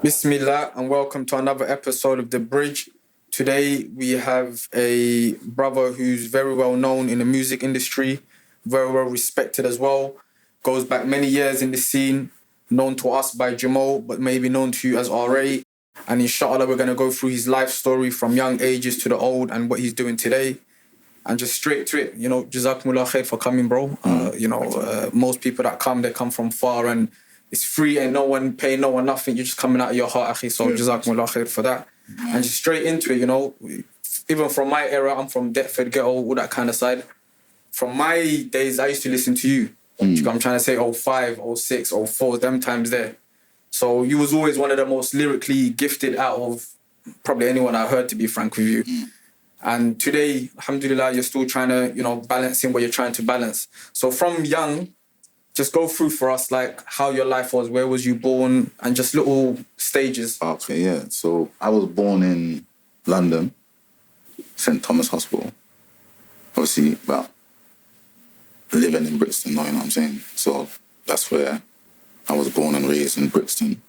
Bismillah and welcome to another episode of The Bridge. Today we have a brother who's very well known in the music industry, very well respected as well, goes back many years in the scene, known to us by Jamal, but maybe known to you as RA. And inshallah we're going to go through his life story from young ages to the old and what he's doing today. And just straight to it, Jazakumullah khair for coming, bro. Most people that come, they come from far and it's free and no one paying no one nothing. You're just coming out of your heart, akhi. So Jazakumullah khair for that. And just straight into it, even from my era, I'm from Deptford, Ghetto, all that kind of side. From my days, I used to listen to you. I'm trying to say 05, 06, 04, them times there. So you was always one of the most lyrically gifted out of probably anyone I heard, to be frank with you. And today, alhamdulillah, you're still trying to, balancing what you're trying to balance. So from young, just go through for us, like, how your life was, where was you born, and just little stages. Okay, yeah. So I was born in London, St. Thomas Hospital. Obviously, about living in Brixton, you know what I'm saying? So that's where I was born and raised, in Brixton.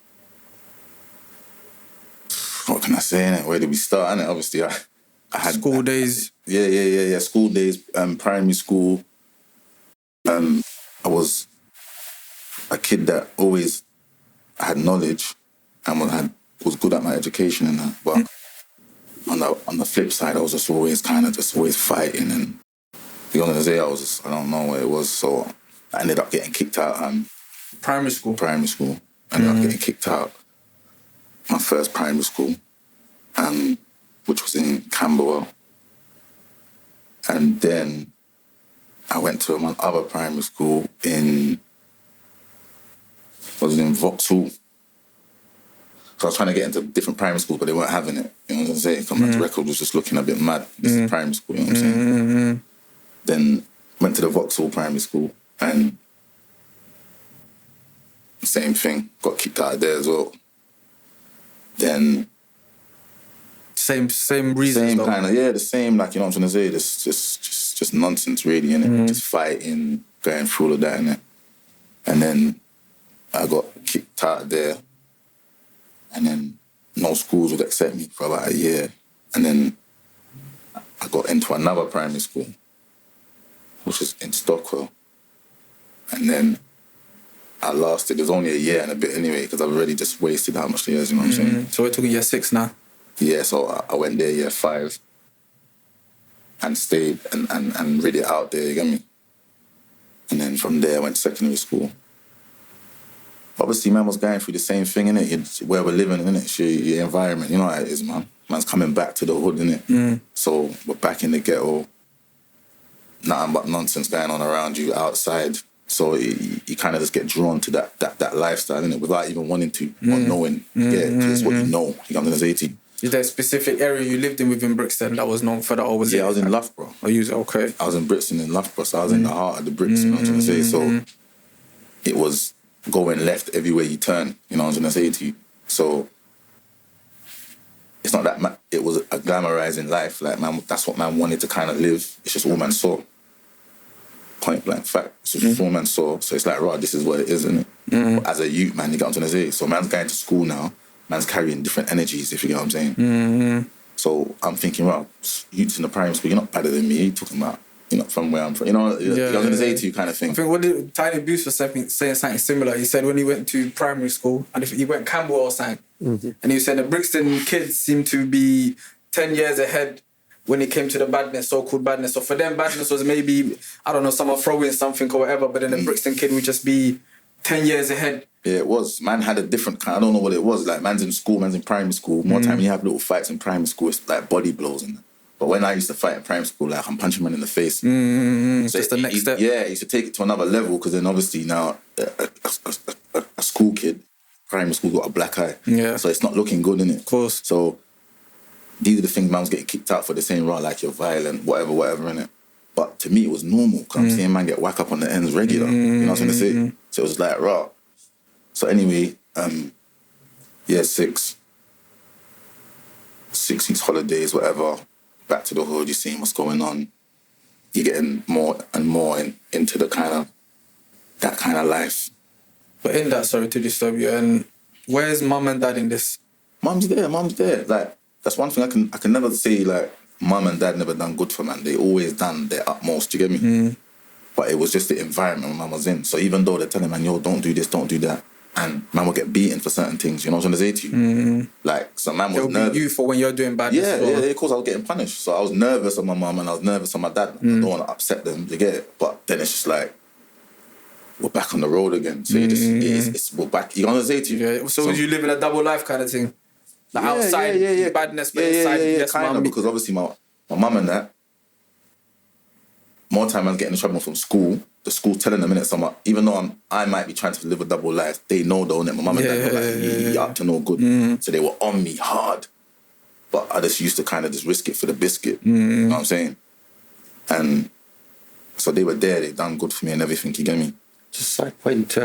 What can I say, innit? Where did we start, innit? Obviously, I had... School days. Yeah. School days, primary school. I was a kid that always had knowledge and was good at my education and that. But on the flip side, I was just always fighting. And the other day, I don't know what it was. So I ended up getting kicked out. Primary school? Primary school. I ended up getting kicked out. My first primary school, which was in Camberwell. And then I went to my other primary school in Vauxhall. So I was trying to get into different primary schools, but they weren't having it. You know what I'm saying? So my record was just looking a bit mad. This is primary school, you know what I'm saying? Then went to the Vauxhall primary school and same thing, got kicked out of there as well. Then Same reasons, same though. kind of, the same, like, you know what I'm trying to say? Just nonsense, really, innit? Just fighting, going through all of that, innit? And then I got kicked out of there. And then no schools would accept me for about a year. And then I got into another primary school, which was in Stockwell. And then I lasted, it was only a year and a bit anyway, because I've already just wasted how much years, you know what I'm saying? So we're talking year 6 now? Yeah, so I went there year 5 and stayed and read it out there, you get me? And then from there I went to secondary school. Obviously, man was going through the same thing, innit? Where we're living, innit? It's your environment, you know how it is, man. Man's coming back to the hood, innit? So we're back in the ghetto. Nothing but nonsense going on around you outside. So you kind of just get drawn to that lifestyle, innit? Without even wanting to or knowing. It's what you know. You know what I'm saying? Is there a specific area you lived in within Brixton that was known for that? Or was I was in Loughborough. Oh, you was okay. I was in Brixton in Loughborough, so I was in the heart of the bricks, you know what I'm trying to say? So it was going left everywhere you turn, you know what I'm trying to say to you? So it's not that it was a glamorizing life, like, man, that's what man wanted to kind of live. It's just all man saw. Point blank fact. It's just all man saw. So it's like, right, this is what it is, isn't it? As a youth, man, you get what I'm trying to say? So man's going to school now, man's carrying different energies, if you get what I'm saying. So I'm thinking, well, youths in the primary school, you're not better than me. You're talking about, you're not from where I'm from. You know, you're going to say to you kind of thing. I think what did Tiny Boost was saying something similar. He said when he went to primary school, and if he went Camberwell or something, and he said the Brixton kids seem to be 10 years ahead when it came to the badness, so-called badness. So for them, badness was maybe, I don't know, someone throwing something or whatever, but then the Brixton kid would just be 10 years ahead. Yeah, it was. Man had a different kind, I don't know what it was. Like, man's in school, man's in primary school. More time you have little fights in primary school, it's like body blows. But when I used to fight in primary school, like, I'm punching man in the face. So just the next step. Yeah, he used to take it to another level, because then obviously now a school kid, primary school, got a black eye. Yeah. So it's not looking good, innit? Of course. So these are the things man was getting kicked out for, the same right, like, you're violent, whatever, innit? But to me, it was normal, because I'm seeing man get whack up on the ends regular. You know what I'm trying to say? So it was like, raw. So anyway, year 6 weeks holidays, whatever, back to the hood, you're seeing what's going on. You're getting more and more into that kind of life. But in that, sorry to disturb you, and Where's mum and dad in this? Mum's there. Like, that's one thing I can never say, like, mum and dad never done good for man. They always done their utmost, do you get me? But it was just the environment mum was in. So even though they're telling man, yo, don't do this, don't do that, and man will get beaten for certain things, you know what I'm trying to say to you? Like, so man was They'll nervous. beat you for when you're doing bad. Yeah, of course I was getting punished. So I was nervous on my mum and I was nervous on my dad. I don't want to upset them, you get it? But then it's just like, we're back on the road again. So we're back. You know what I'm saying to you? Yeah. So was you living a double life kind of thing? Like outside badness, but inside yes, kind mum. of, because obviously my mum and that, more time I was getting in trouble from school. The school telling them, innit, even though I might be trying to live a double life, they know though, innit, my mum and dad were like, you're up to no good. So they were on me hard. But I just used to kind of just risk it for the biscuit. You know what I'm saying? And so they were there, they done good for me and everything, you get me? Just a side point,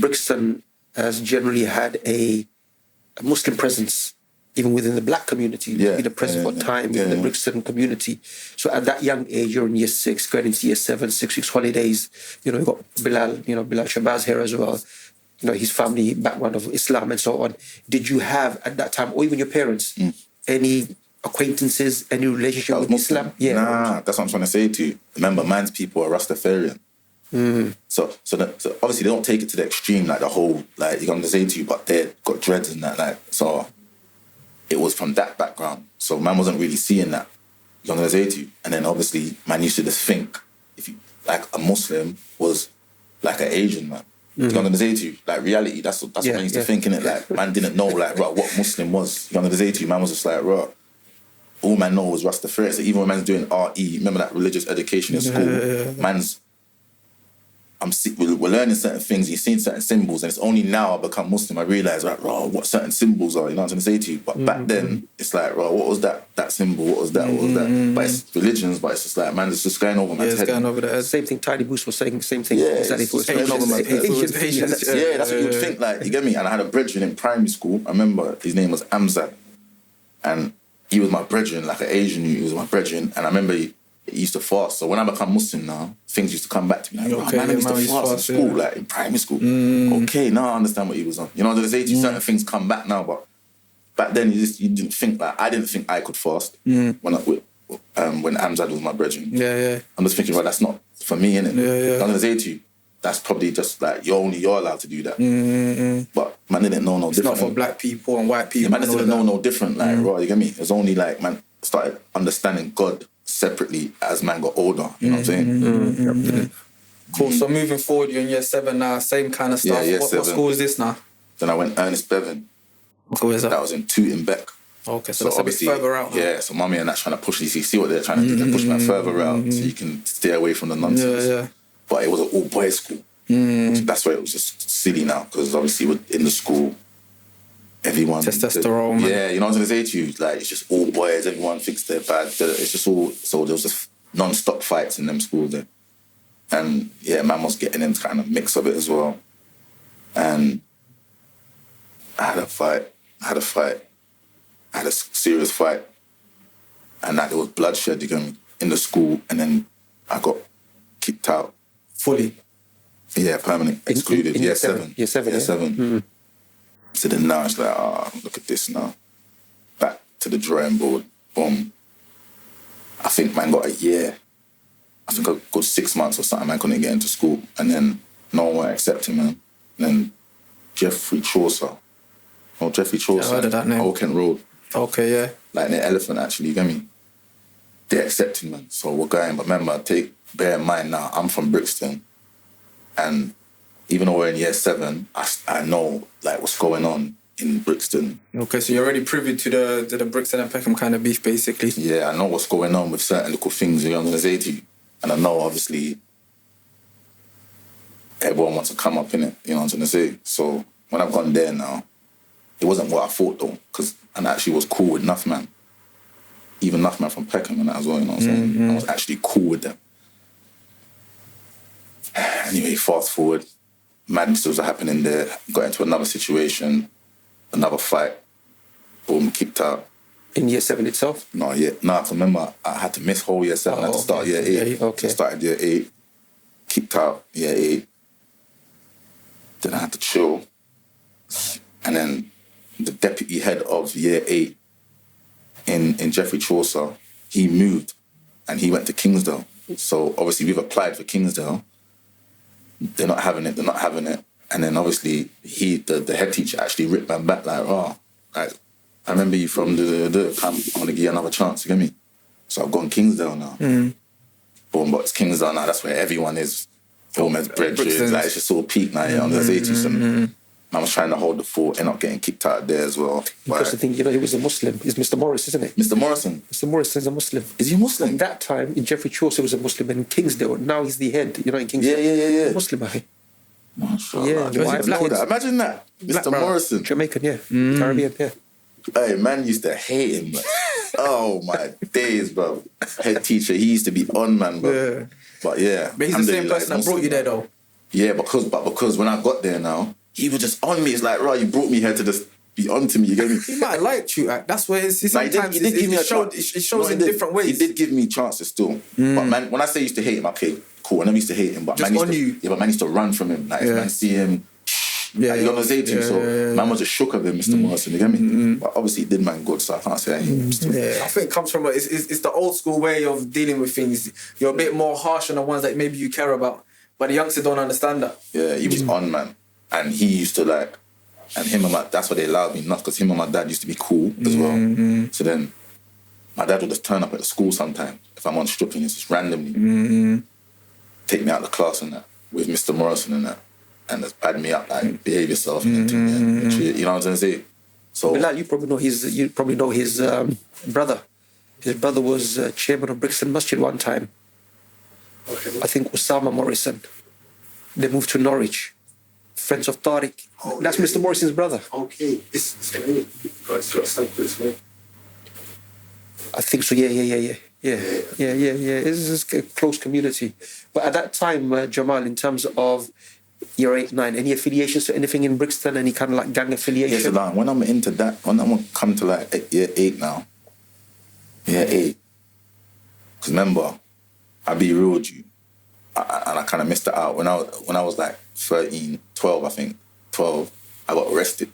Brixton has generally had a Muslim presence, even within the black community. It's been a presence for time in the Brixton community. So at that young age, you're in year 6, going into year 7, 6 weeks holidays. You know, you've got Bilal Shabazz here as well. You know, his family background of Islam and so on. Did you have at that time, or even your parents, any acquaintances, any relationship with Islam? Yeah. Nah, that's what I'm trying to say to you. Remember, man's people are Rastafarian. So obviously they don't take it to the extreme, like the whole, like, you know what I'm saying to you, but they've got dreads and that, like, so it was from that background. So man wasn't really seeing that. You know what I'm saying to you? And then obviously man used to just think, if you, like, a Muslim was like an Asian man. You know what I'm saying to you? Like, reality, that's what man used to think, innit? Like, man didn't know, like, right, what Muslim was. You know what I'm saying to you? Man was just like, right, all man know was Rastafari. So even when man's doing RE, remember that religious education in school, man's, we're learning certain things, you're seeing certain symbols, and it's only now I become Muslim, I realise, like, what certain symbols are, you know what I'm trying to say to you? But back then, it's like, what was that symbol, what was that? But it's religions, but it's just like, man, it's just going over my head. It's going over the head. Same thing, Tiny Boost was saying, same thing. Yeah, exactly. it's going over my head. Yeah, that's what you would think, like, you get me? And I had a brethren in primary school, I remember his name was Amzad, and he was my brethren, like an Asian, he was my brethren, and I remember he used to fast. So when I become Muslim now, things used to come back to me like, man, I used to fast in school, like in primary school. Okay, now I understand what he was on. You know what I'm saying? Certain things come back now, but back then you didn't think, like, I didn't think I could fast when Amzad was my brethren. I'm just thinking, well, that's not for me, innit? You know what I'm saying to you? That's probably just like, you're allowed to do that. But man didn't know no different. It's not for black people and white people. Man didn't know no different, like, right, you get me? It was only like, man started understanding God separately as man got older, you know what I'm saying? Cool, so moving forward, you're in year 7 now, same kind of stuff. Yeah, what school is this now? Then I went Ernest Bevan. Who is that? That was in Tooting Beck. Okay, so that's a bit further out now. Yeah, so mummy and that trying to push you, see what they're trying to do, they're pushing man further out so you can stay away from the nonsense. But it was an all-boys school. That's why it was just silly now, because obviously in the school, everyone... Testosterone. Yeah, you know what I'm going to say to you? Like, it's just all boys, everyone thinks they're bad. It's just all... So there was just non-stop fights in them schools there. And, yeah, man was getting into kind of mix of it as well. And I had a fight. I had a serious fight. And that there was bloodshed again in the school. And then I got kicked out. Fully? Yeah, permanent. Excluded. In year 7. Year 7, Year 7. So then now it's like, look at this now. Back to the drawing board. Boom. I think man got a year. I think a good 6 months or something, man couldn't get into school. And then no one would accept him, man. And then Jeffrey Chaucer. Oh, Jeffrey Chaucer. I heard of that name. Old Kent Road. Okay, yeah. Like the elephant, actually, you get me? They accept him, man. So we're going. But remember, bear in mind now, I'm from Brixton. And even though we're in year 7, I know, like, what's going on in Brixton. Okay, so you're already privy to the Brixton and Peckham kind of beef, basically. Yeah, I know what's going on with certain little things, you know what I'm going to say to you. And I know, obviously, everyone wants to come up in it, you know what I'm going to say. So when I've gone there now, it wasn't what I thought, though, and I actually was cool with Nuffman. Even Nuffman from Peckham and that as well, you know what I'm saying. I was actually cool with them. Anyway, fast forward, madness was happening there, got into another situation, another fight, boom, kicked out. In year 7 itself? No, yeah. No, I remember I had to miss whole year 7. I had to start year 8. Okay. I started year 8, kicked out year 8. Then I had to chill. And then the deputy head of year 8 in Jeffrey Chaucer, he moved and he went to Kingsdale. So obviously we've applied for Kingsdale. They're not having it. And then obviously the head teacher actually ripped my back like, like, I remember you from the camp. I'm going to give you another chance, you get me? So I've gone Kingsdale now. Boom, but it's Kingsdale now. That's where everyone is. Almost bread. Like, it's just all peak now, yeah, on the 80s. And I was trying to hold the fort, end up getting kicked out there as well. Because the thing, he was a Muslim. He's Mr. Morris, isn't it? Mr. Morrison. Mr. Morrison's a Muslim. Is he Muslim? At that time, in Jeffrey Chaucer was a Muslim, and in Kingsdale, now he's the head, in Kingsdale. Yeah. Muslim, I think. Yeah, imagine that. Mr. Morrison. Jamaican, yeah. Caribbean, yeah. Hey, man used to hate him, man. Oh, my days, bro. Head teacher, he used to be on, man, bro. Yeah. But yeah. But he's the same person that brought you there, though. Yeah, because when I got there now, he was just on me. It's like, right, you brought me here to just be on to me, you get me? He might have liked you. That's where sometimes he did give me a chance. It shows in different ways. He did give me chances still. But man, when I say I used to hate him, okay, cool. I never used to hate him, but just man used to run from him. Like if man see him, you know what I'm saying to you. So man was just shook of him, Mr. Morrison, you get me? But obviously he did man good, so I can't say him. Yeah, I think it comes from it's the old school way of dealing with things. You're a bit more harsh on the ones that maybe you care about, but the youngsters don't understand that. Yeah, he was on, man, and he used to like. And him and that's why they allowed me not, because him and my dad used to be cool as well. So then my dad would just turn up at the school sometime if I'm on stripping, it's just randomly take me out of the class and that with Mr. Morrison and that, and just pad me up like behave yourself and you know what I'm trying to say. So Bilal, you probably know his brother. His brother was chairman of Brixton Masjid one time. Okay. I think Osama Morrison. They moved to Norwich. Friends of Tariq. Oh, that's Mr. Morrison's brother. Okay. I think so, yeah. It's a close community. But at that time, Jamal, in terms of year 8, 9, any affiliations to anything in Brixton, any kind of like gang affiliation? Yes, like, when I'm into that, when I'm come to like year 8 now, year 8, because remember, I'll be real with you, and I kind of missed it out. When I was like 13, 12, I think, 12, I got arrested.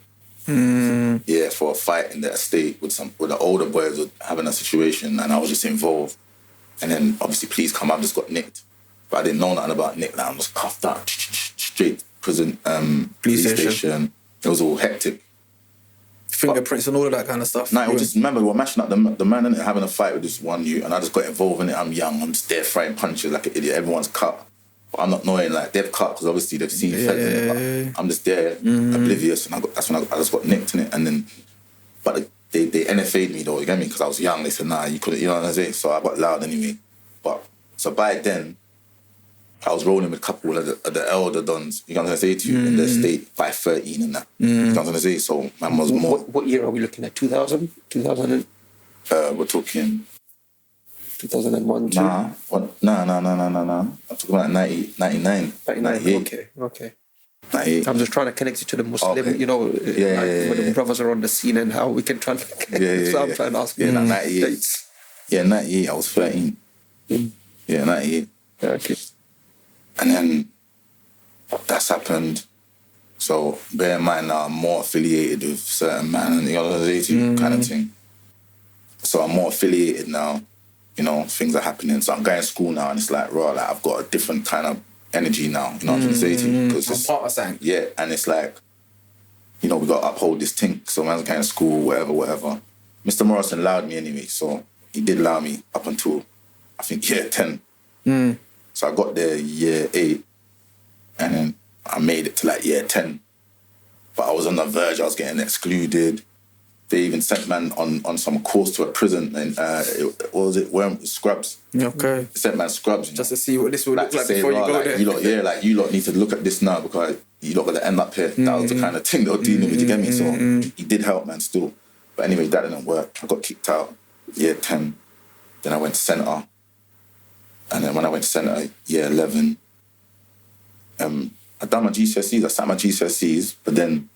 Yeah, for a fight in the estate with the older boys were having a situation, and I was just involved. And then obviously police come, I just got nicked. But I didn't know nothing about nick. Like, I was cuffed out, straight prison, police station. It was all hectic. Fingerprints and all of that kind of stuff. No, it was just, remember, we were mashing up the man and having a fight with this one youth, and I just got involved in it. I'm young, I'm just there throwing punches like an idiot. Everyone's cut. But I'm not knowing, like, they've cut because obviously they've seen feds in it. I'm just there, oblivious, and that's when I just got nicked in it. And then, but they NFA'd me though, you get me? Because I was young. They said, nah, you couldn't, you know what I'm saying? So I got loud anyway. But, so by then, I was rolling with a couple of the elder dons, you know what I'm saying to you, in the estate by 13 and that. You know what I'm saying? So man was more. What year are we looking at? 2000? 2000? We're talking 2001, too? Nah. I'm talking about 99. 98. Okay. 98. I'm just trying to connect it to the Muslim, when the brothers are on the scene and how we can try to... So I'm trying to ask you. 98. Dates. Yeah, 98. I was 13. Yeah, 98. Okay. And then that's happened. So bear in mind now, I'm more affiliated with certain man, you know what I'm saying, kind of thing. So I'm more affiliated now. You know, things are happening. So I'm going to school now, and it's like, raw, like I've got a different kind of energy now. You know what I'm saying to you? I'm part of something. Yeah, and it's like, you know, we got to uphold this thing. So man's going to school, whatever. Mr. Morrison allowed me anyway, so he did allow me up until, I think, year 10. So I got there year 8, and then I made it to like year 10. But I was on the verge, I was getting excluded. They even sent man on some course to a prison, and what was it? Scrubs. Okay. They sent man Scrubs. Just to see what this would look like before you go there. You lot need to look at this now because you lot got to end up here. That was the kind of thing they were dealing with, you get me? So he did help, man, still. But anyway, that didn't work. I got kicked out year 10. Then I went to centre. And then when I went to centre, year 11, I done my GCSEs. I sat my GCSEs, but then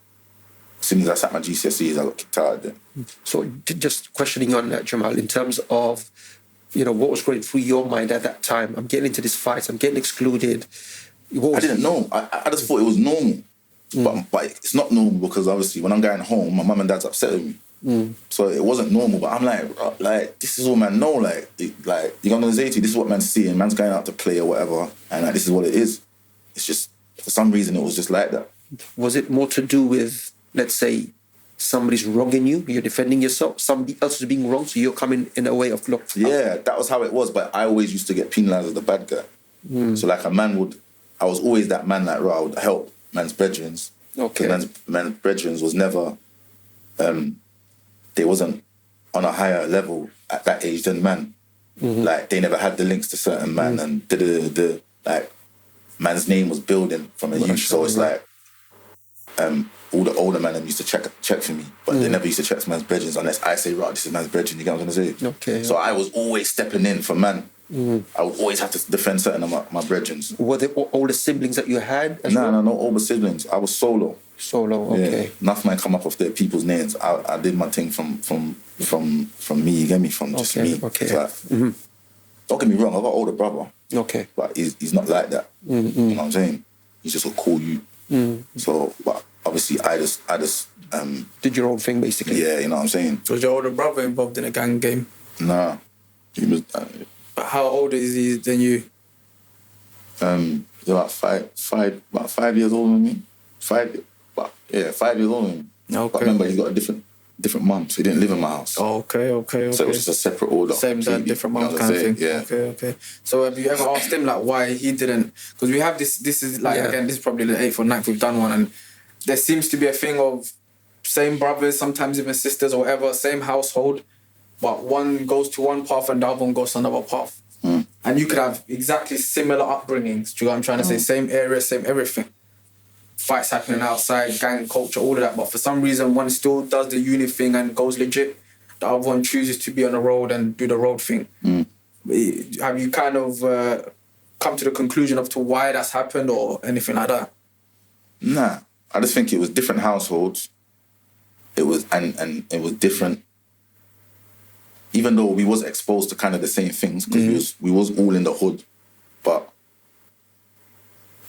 as soon as I sat my GCSEs, I got kicked out of it. So just questioning on that, Jamal, in terms of, you know, what was going through your mind at that time? I'm getting into this fight, I'm getting excluded. I didn't know. I just thought it was normal. But it's not normal because obviously when I'm going home, my mum and dad's upset with me. So it wasn't normal. But I'm like, this is all man know. Like you're gonna say to you, this is what man's seeing. Man's going out to play or whatever, and like, this is what it is. It's just for some reason it was just like that. Was it more to do with, let's say, somebody's wronging you, you're defending yourself, somebody else is being wrong, so you're coming in a way of look? Yeah, that was how it was. But I always used to get penalised as the bad guy. So like I was always that man that I would help man's brethren. Okay. Man's brethren was never, they wasn't on a higher level at that age than man. Like they never had the links to certain man, and the like man's name was building from a youth. So it's like all the older men used to check for me, but they never used to check for man's brethren unless I say, right, this is man's brethren. You get what I'm gonna say? Okay. So I was always stepping in for man. I would always have to defend certain of my brethren. Were there older siblings that you had? No older siblings. I was solo. Okay. Yeah. Nothing might come up off the people's names. I did my thing from me. You get me? From just me. Okay. Like, don't get me wrong. I got an older brother. Okay. But he's not like that. You know what I'm saying? He's just a cool you. So, but obviously, I just did your own thing basically. Yeah, you know what I'm saying. Was your older brother involved in a gang game? Nah, he was. But how old is he than you? He's about 5 years older than me. 5 years older than me. Okay. But remember, he's got a different mum, so he didn't live in my house. Oh, okay. So it was just a separate order. Same dad, different mum kind of thing. Yeah. Okay. So have you ever asked him like why he didn't? Because we have this is like again, this is probably the 8th or 9th we've done one, and there seems to be a thing of same brothers, sometimes even sisters or whatever, same household, but one goes to one path and the other one goes to another path. And you could have exactly similar upbringings. Do you know what I'm trying to say? Same area, same everything. Fights happening outside, gang culture, all of that. But for some reason, one still does the uni thing and goes legit. The other one chooses to be on the road and do the road thing. Have you kind of come to the conclusion of to why that's happened or anything like that? Nah, I just think it was different households. It was and it was different. Even though we was exposed to kind of the same things, because we was all in the hood, but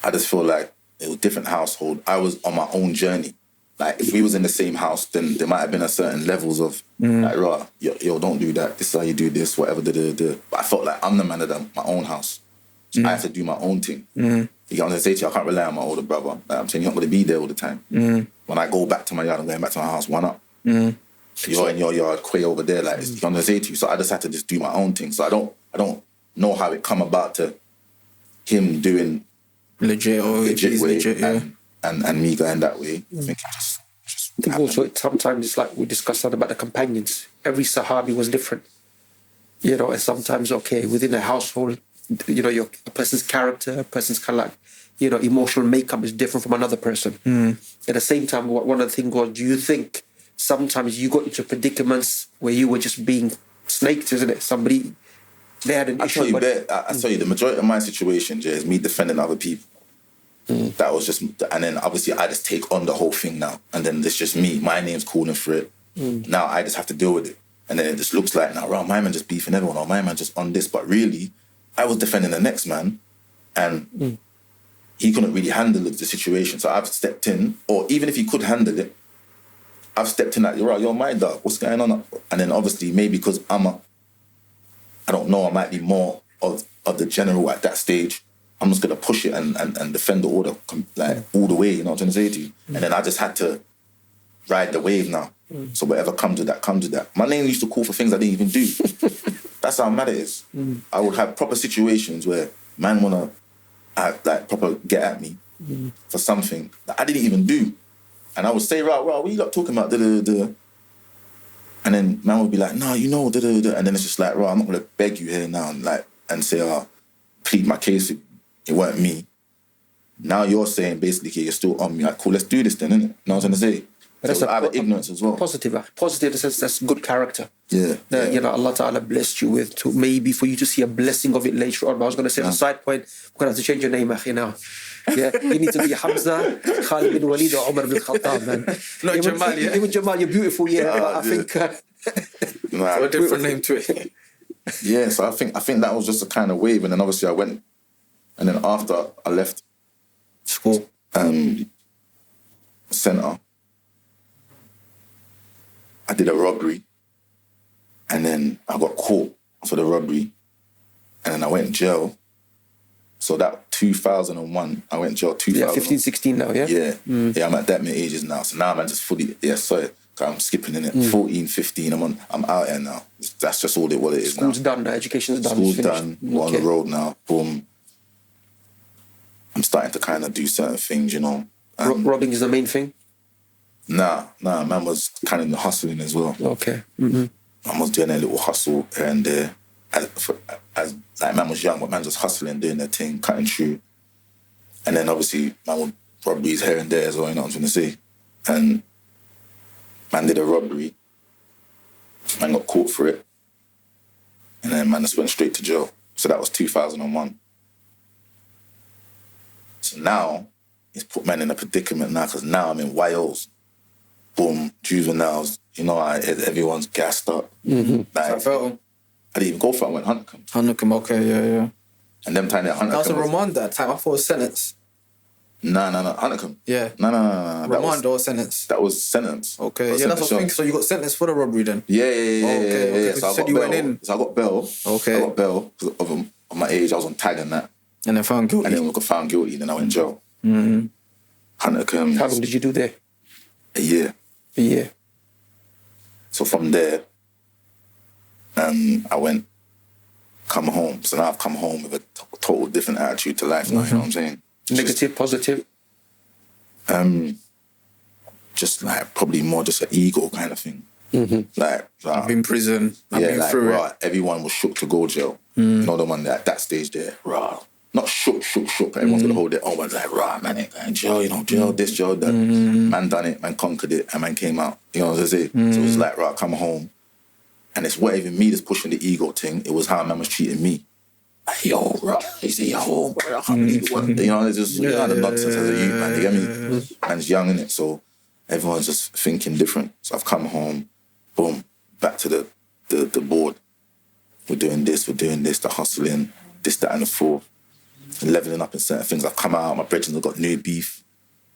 I just feel like it was different household. I was on my own journey. Like if we was in the same house, then there might have been a certain levels of like, right, yo, don't do that. This is how you do this, whatever. But I felt like I'm the man of my own house. So I have to do my own thing. You get what I'm saying to you? I can't rely on my older brother. Like I'm saying, you're not going to be there all the time. When I go back to my yard, I'm going back to my house, one up. You're in your yard, Quay over there, like it's gonna say to you. So I just had to just do my own thing. So I don't know how it come about to him doing legit way, yeah. and me going that way. I think it just I think also sometimes it's like we discussed that about the companions. Every Sahabi was different. You know, and sometimes within a household, you know, a person's character, a person's kind of like, you know, emotional makeup is different from another person. At the same time, one of the things was, do you think sometimes you got into predicaments where you were just being snaked, isn't it? Somebody, they had an issue. I tell you, the majority of my situation, Jay, is me defending other people. That was just, and then obviously I just take on the whole thing now. And then it's just me. My name's calling for it. Now I just have to deal with it. And then it just looks like, now, right, my man just beefing everyone, or my man just on this. But really, I was defending the next man, and he couldn't really handle the situation. So I've stepped in, or even if he could handle it, I've stepped in like, you're my dog, what's going on? And then obviously maybe because I don't know, I might be more of the general at that stage. I'm just going to push it and defend the order like all the way, you know what I'm trying to say to you? And then I just had to ride the wave now. So whatever comes with that. My name used to call for things I didn't even do. That's how mad it is. I would have proper situations where man want to like proper get at me for something that I didn't even do. And I would say, right, what are you lot talking about? And then man would be like, no, you know, and then it's just like, right, I'm not going to beg you here now and say, plead my case. It weren't me. Now you're saying basically, you're still on me. Like, cool, let's do this then, innit? You know what I'm trying to say? But so that's either ignorance as well. Positive in the sense that's good character. Yeah. You know, Allah Ta'ala blessed you with to maybe for you to see a blessing of it later on. But I was going to say the side point, we're going to have to change your name, akhi, now. Yeah, you need to be Hamza, Khalid bin Walid, or Umar bin Khattab, man. Not Jamal, yeah. Even Jamal, you're beautiful, but I think... a different name to it. Yeah, so I think that was just a kind of wave. And then obviously I went, and then after I left school, centre. I did a robbery, and then I got caught for the robbery, and then I went in jail. So that 2001, I went in jail 2000. Yeah, 15, 16 now, yeah? Yeah, yeah, I'm at that many ages now. So now I'm just fully, sorry, I'm skipping in it. 14, 15, I'm out here now. That's just what it is now. School's done, education's done. School's done, we're on the road now, boom. I'm starting to kind of do certain things, you know. Robbing is the main thing? Nah, man was kind of hustling as well. Okay. I was doing a little hustle here and there. As like man was young, but man was hustling, doing their thing, cutting through. And then obviously man would robberies here and there as well, you know what I'm trying to say. And man did a robbery. Man got caught for it. And then man just went straight to jail. So that was 2001. So now, it's put man in a predicament now, because now I'm in YOs. Boom, juveniles, you know, everyone's gassed up. Like, I didn't even go for it, I went Huntercombe. Huntercombe, okay, yeah. And them time at Huntercombe. That was a remand that time, I thought it was sentence. No, Huntercombe. Yeah. No. Remand or sentence? That was sentence. Okay, yeah, that's what I think. So you got sentenced for the robbery then? Yeah. Okay. So you said you went in. So I got bail. Okay. I got bail because of my age. I was on tag and that. And then found guilty. And then we got found guilty. Then I went in jail. Huntercombe. How long did you do there? A year. A year. So from there, I come home. So now I've come home with a total different attitude to life now, you know what I'm saying? Negative, positive? Just like probably more just an ego kind of thing. Like I've been in prison. I've been like, through it. Everyone was shook to go jail. You know the one at that stage there, not shook. Everyone's gonna hold it. Oh, but like, man ain't going jail, you know, jail this, jail that. Man done it, man conquered it, and man came out. You know what I'm saying? So it's like, come home. And it's what even me that's pushing the ego thing. It was how man was treating me. Like, yo, he said, yo, bro, I can't believe what. You know, it's just the nonsense as a youth, man. You get me? Man's young, innit? So everyone's just thinking different. So I've come home, boom, back to the board. We're doing this, the hustling, this, that, and the fourth. Leveling up in certain things. I've come out, my brethren have got new beef.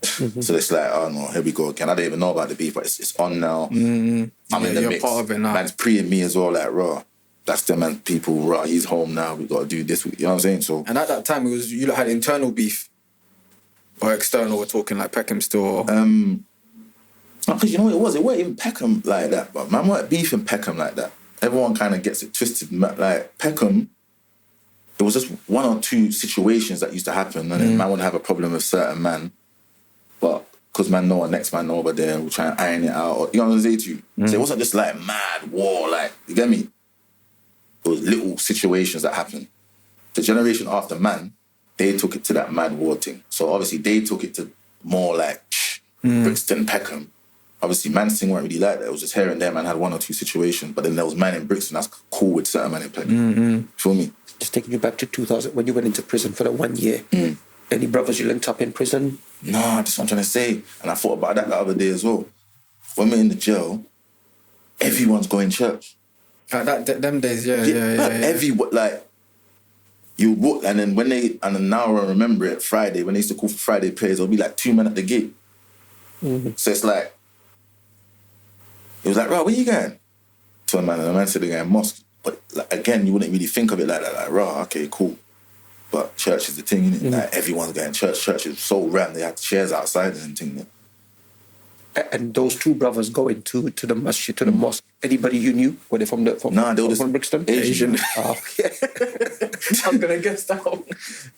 So it's like, oh no, here we go again. I don't even know about the beef, but it's on now. I'm in the you're mix. part of it now. Man's pre me as well, like, that's the man, people, he's home now, we got to do this, you know what I'm saying? So, and at that time, you lot had internal beef? Or external, we're talking like Peckham still? Or... because you know what it was? It wasn't even Peckham like that, but man weren't beefing Peckham like that. Everyone kind of gets it twisted. Like, Peckham, it was just one or two situations that used to happen, and then man would have a problem with certain man. But because man know our next man over there, we'll try and iron it out. Or, you know what I'm saying to you? So it wasn't just like mad war, like, you get me? It was little situations that happened. The generation after man, they took it to that mad war thing. So obviously they took it to more like Brixton, Peckham. Obviously man's thing weren't really like that. It was just here and there, man had one or two situations. But then there was man in Brixton, that's cool with certain man in Peckham. Feel me? Just taking you back to 2000, when you went into prison for that 1 year. Any brothers you linked up in prison? No, that's what I'm trying to say. And I thought about that the other day as well. When we're in the jail, everyone's going to church. Them days, yeah. Everyone, like, you walk, and then and now I remember it, Friday, when they used to call for Friday prayers, there'll be like 2 men at the gate. So it's like, it was like, where you going? To a man, and the man said they're going mosque. But like, again, you wouldn't really think of it like that, like, okay, cool. But church is the thing, innit? Like, everyone's going to church. Church is so rammed, they had chairs outside and things. And those two brothers going to the masjid, to the mosque, anybody you knew? Were they from they were from Brixton? Asian. Oh, yeah. I'm going to guess that one.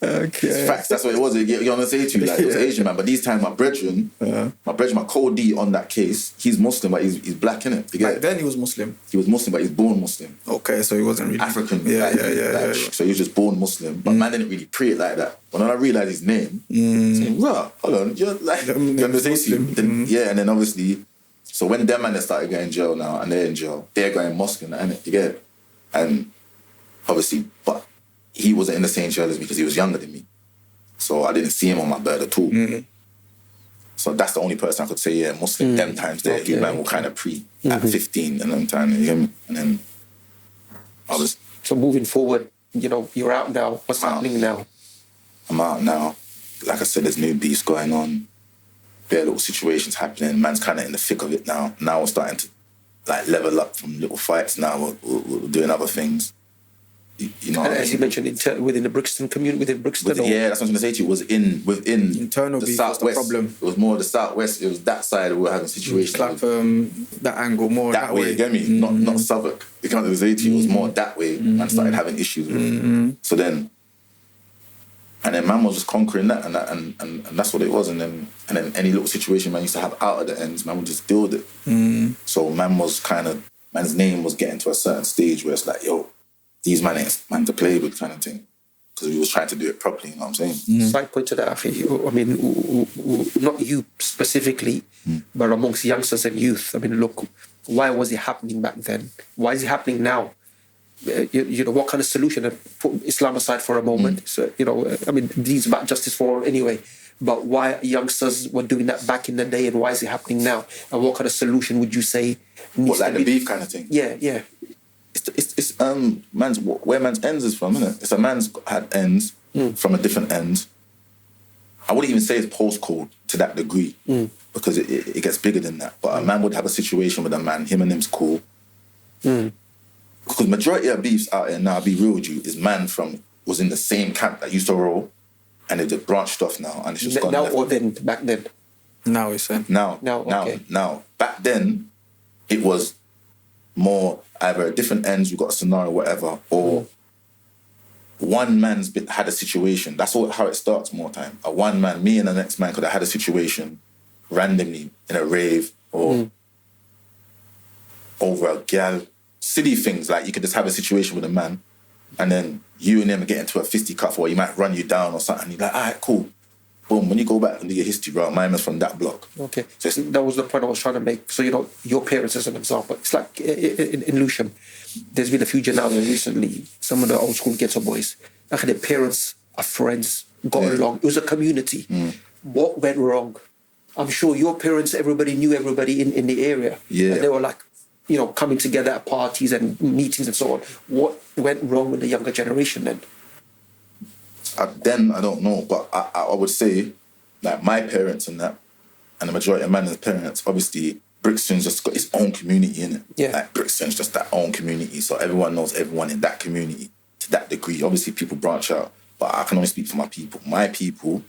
Okay. It's facts, that's what it was. You know what I'm saying to you? Like, it was Asian, man. But these times, my brethren, my co-D on that case, he's Muslim, but he's black, innit? Back then he was Muslim? He was Muslim, but he's born Muslim. Okay, so he wasn't really... African. Yeah. So he was just born Muslim. But man didn't really pray it like that. When I realised his name, saying, hold on, you're like... Muslim. Yeah, and then obviously... So when them man started going in jail now, and they're in jail, they're going mosque and that, innit? You get it? And obviously, but he wasn't in the same jail as me because he was younger than me. So I didn't see him on my bird at all. So that's the only person I could say, yeah, Muslim, them times there, who man will kind of pre at 15 and them time, you get me? And then I was... So moving forward, you know, you're out now. What's happening now? I'm out now. Like I said, there's new beefs going on. bare little situations happening. Man's kind of in the thick of it now. Now we're starting to like level up from little fights. Now we're doing other things. You know, and as you mentioned, within the Brixton community, within Brixton. Yeah, that's what I was going to say to you. It was within internal the beef southwest. was the problem. It was more the southwest. It was that side we were having situations. It's like that angle more that way. You get me? Not Southwark. You can't say to you. It was more that way. Man started having issues with it. So then, and then man was just conquering that, and that's what it was. And then any little situation man used to have out of the ends, man would just deal with it. So man's name was getting to a certain stage where it's like, yo, these man ain't man to play with kind of thing. Because we was trying to do it properly, you know what I'm saying? Side point to that, I mean, not you specifically, but amongst youngsters and youth. I mean, look, why was it happening back then? Why is it happening now? You know, what kind of solution? Put Islam aside for a moment. So, you know, I mean, these about justice for all anyway. But why youngsters were doing that back in the day, and why is it happening now? And what kind of solution would you say needs what, like to the be? beef kind of thing? Yeah. It's man's where man's ends is from, isn't it? It's a man's had ends from a different end. I wouldn't even say it's postcode to that degree because it gets bigger than that. But a man would have a situation with a man, him and him's cool. Because majority of beefs out here now, I'll be real with you, is man was in the same camp that used to roll, and they just branched off now, and it's just gone now left. or then back then. Now it's Now, okay. Now. Back then, it was more either at different ends, we got a scenario, whatever, or one man's had a situation. That's how it starts more time. A one man, me and the next man could have had a situation randomly in a rave or over a gal. Silly things, like you could just have a situation with a man and then you and him get into a fisticuff or he might run you down or something. You're like, all right, cool. Boom, when you go back and do your history, bro, my man's from that block. Okay, so that was the point I was trying to make. So, you know, your parents as an example. It's like in Lewisham, there's been a few generations recently, some of the old school ghetto boys, like their parents are friends, got along. It was a community. What went wrong? I'm sure your parents, everybody knew everybody in the area. Yeah. And they were like, you know, coming together at parties and meetings and so on. What went wrong with the younger generation then? I don't know, but I would say, like, my parents and that, and the majority of man's parents, obviously, Brixton's just got its own community, innit? Yeah. Like, Brixton's just that own community, so everyone knows everyone in that community to that degree. Obviously, people branch out, but I can only speak for my people. My people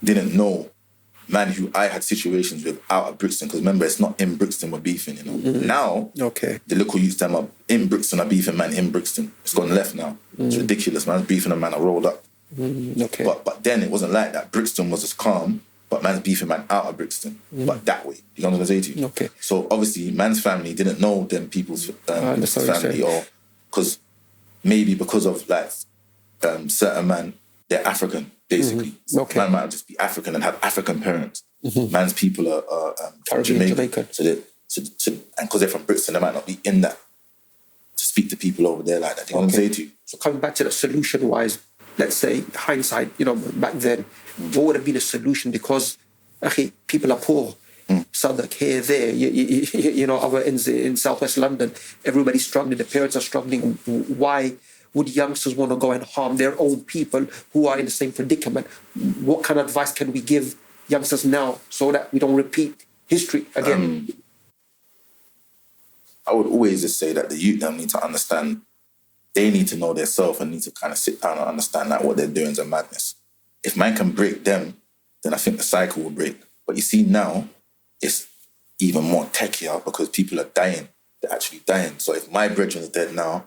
didn't know man who I had situations with out of Brixton, because remember, it's not in Brixton we're beefing, you know. Now, the local youths them up in Brixton are beefing man in Brixton. It's gone left now. It's ridiculous, man's beefing a man I rolled up. Okay. But then it wasn't like that. Brixton was just calm, but man's beefing man out of Brixton. But that way. You know what I'm saying to you? Okay. So obviously man's family didn't know them people's family, or because of like certain man, they're African, basically. Okay. Man might just be African and have African parents. Man's people are Jamaican. So and because they're from Brixton, they might not be in that to speak to people over there like that. You know what I'm saying to you? So coming back to the solution-wise, let's say hindsight, you know, back then, what would have been a solution? Because people are poor. Southwark, here, there, you know, other ends in southwest London, everybody's struggling, the parents are struggling. Why would youngsters want to go and harm their own people who are in the same predicament? What kind of advice can we give youngsters now so that we don't repeat history again? I would always just say that the youth them need to understand, they need to know their self and need to kind of sit down and understand that what they're doing is a madness. If man can break them, then I think the cycle will break. But you see now, it's even more techier because people are dying. They're actually dying. So if my brethren's dead now,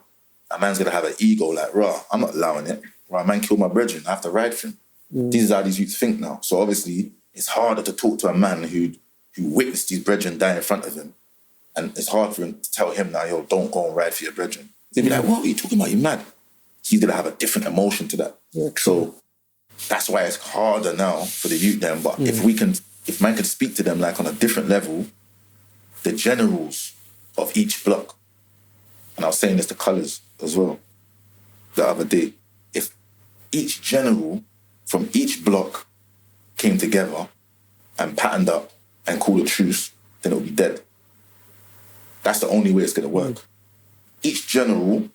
a man's going to have an ego like, raw, I'm not allowing it. Raw, man killed my brethren, I have to ride for him. These are how these youths think now. So obviously, it's harder to talk to a man who witnessed his brethren die in front of him. And it's hard for him to tell him now, yo, don't go and ride for your brethren. They'd be like, what are you talking about? You're mad. He's going to have a different emotion to that. Yeah, so that's why it's harder now for the youth then. But if man could speak to them like on a different level, the generals of each block, and I was saying this to colours as well the other day, if each general from each block came together and patterned up and called a truce, then it'll be dead. That's the only way it's going to work. Each general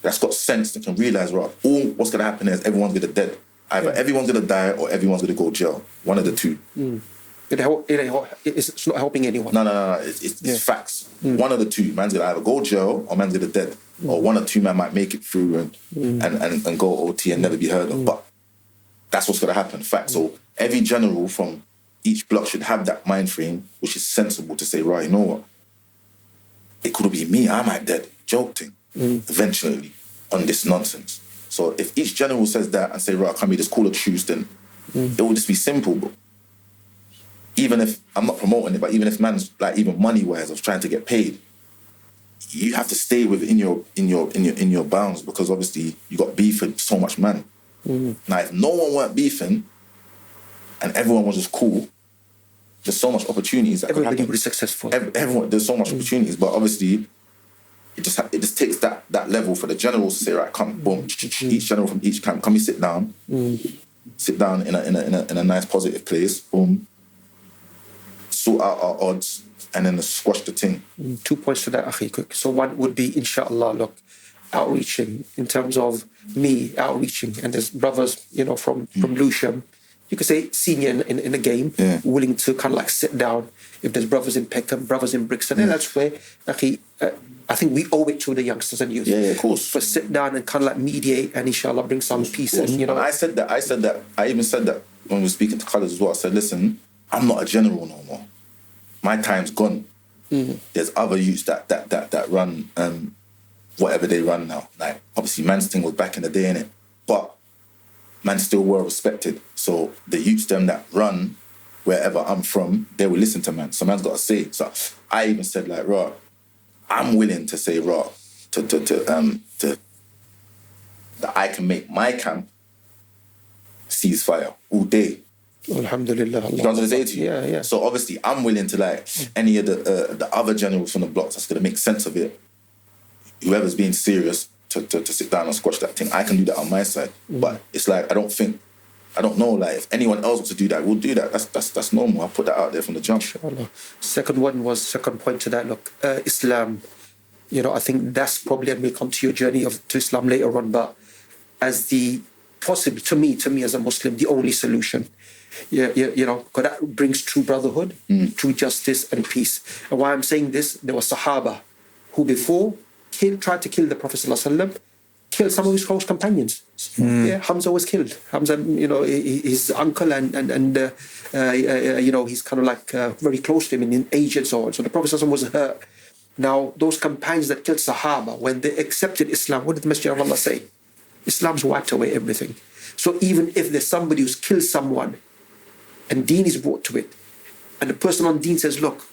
that's got sense that can realise, right, all what's going to happen is everyone's going to dead. Either everyone's going to die or everyone's going to go jail. One of the two. It's not helping anyone. No. It's facts. One of the two. Man's gonna either go jail or man's gonna dead. Or one or two man might make it through and go OT and never be heard of. But that's what's gonna happen. Facts. So every general from each block should have that mind frame, which is sensible to say, right, you know what? It could be me. I might dead. Joke thing. Eventually on this nonsense. So if each general says that and say, right, can we just call a truce, then it will just be simple. But even if I'm not promoting it, but even if man's like even money wise of trying to get paid, you have to stay within your bounds, because obviously you got beef with so much man. Now if no one weren't beefing and everyone was just cool, there's so much opportunities that everybody could would be successful. Everyone, there's so much opportunities, but obviously it just takes that level for the generals to say, right, come, boom, each general from each camp, come, we sit down in a nice positive place, boom, sort out our odds, and then squash the thing. 2 points to that, Akhi, quick. So one would be, inshallah, look, outreaching in terms of me outreaching, and there's brothers, from Lewisham, you could say senior in the game, willing to kind of like sit down. If there's brothers in Peckham, brothers in Brixton, and that's where, Akhi, I think we owe it to the youngsters and youth. Yeah, of course. For sit down and kind of like mediate and inshallah bring some peace. And, And I said that. I even said that when we were speaking to colours as well. I said, listen, I'm not a general no more. My time's gone. There's other youths that run whatever they run now. Like, obviously, man's thing was back in the day, innit? But man still well respected. So the youths them that run wherever I'm from, they will listen to man. So man's got to say. So I even said, like, raw, I'm willing to say, raw, that I can make my camp ceasefire all day. Alhamdulillah. You know what I'm saying to you? Yeah. So obviously I'm willing to, like, any of the other generals from the blocks that's going to make sense of it, whoever's being serious, to sit down and squash that thing. I can do that on my side. But it's like, I don't know, like, if anyone else wants to do that, we'll do that. That's normal. I'll put that out there from the jump. Inshallah. Second point to that, look, Islam, I think that's probably, and we'll come to your journey to Islam later on, but as to me as a Muslim, the only solution. Because that brings true brotherhood, true justice and peace. And why I'm saying this, there were Sahaba who before tried to kill the Prophet ﷺ, killed some of his close companions. Hamza was killed. Hamza, his uncle and he's kind of like very close to him in age and so on. So the Prophet ﷺ was hurt. Now, those companions that killed Sahaba, when they accepted Islam, what did the Messenger of Allah say? Islam's wiped away everything. So even if there's somebody who's killed someone and deen is brought to it, and the person on deen says, look,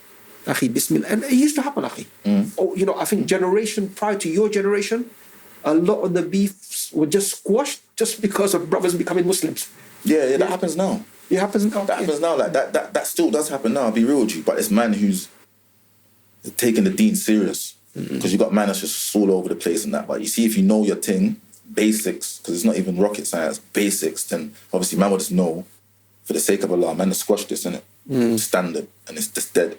Akhi, Bismillah. And it used to happen, Akhi. I think generation prior to your generation, a lot of the beefs were just squashed just because of brothers becoming Muslims. Yeah, that happens now. It happens now. That happens now. Like that still does happen now. I'll be real with you. But it's man who's taking the deen serious. Because you got man that's just all over the place and that. But you see, if you know your thing, basics, because it's not even rocket science, basics, then obviously man will just know, for the sake of Allah, man, to squash this, innit? Standard. And it's just dead.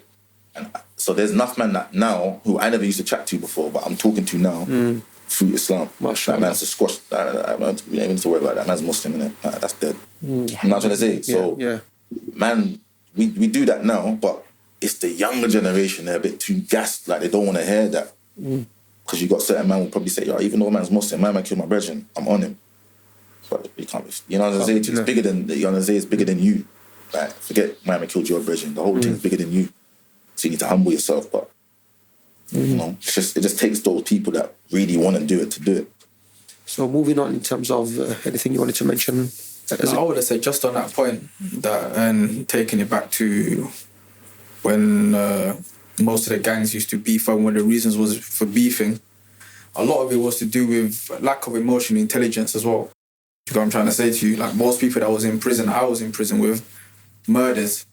And so there's enough man that now, who I never used to chat to before, but I'm talking to now, through Islam. That man's to squash, we don't even need to worry about that. Man's Muslim, innit? That's dead. I'm not trying to say. So, man, we do that now, but it's the younger generation, they're a bit too gassed, like they don't want to hear that. Because you got certain man will probably say, yo, even though man's Muslim, man killed my brethren, I'm on him. But you can't be, you know what I'm saying? It's bigger than, you know what I'm saying? It's bigger than you. Like, forget man killed your brethren, the whole thing is bigger than you. So you need to humble yourself, but it just takes those people that really want to do it to do it. So moving on in terms of anything you wanted to mention? I would have said just on that point, that and taking it back to when most of the gangs used to beef, and one of the reasons was for beefing, a lot of it was to do with lack of emotional intelligence as well. You know what I'm trying to say to you? Like, most people that I was in prison with, murders,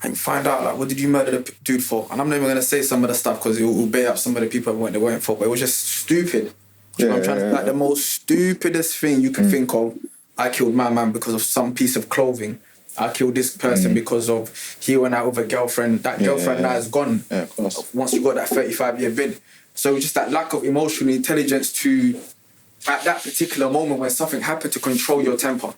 and find out, like, what did you murder the dude for? And I'm not even going to say some of the stuff because it will bait up some of the people they weren't for, but it was just stupid. You know what I'm trying to, like, the most stupidest thing you can think of. I killed my man because of some piece of clothing. I killed this person because of he went out with a girlfriend. That girlfriend now is gone. Yeah, of course. Once you got that 35-year bid. So just that lack of emotional intelligence to, at that particular moment when something happened, to control your temper.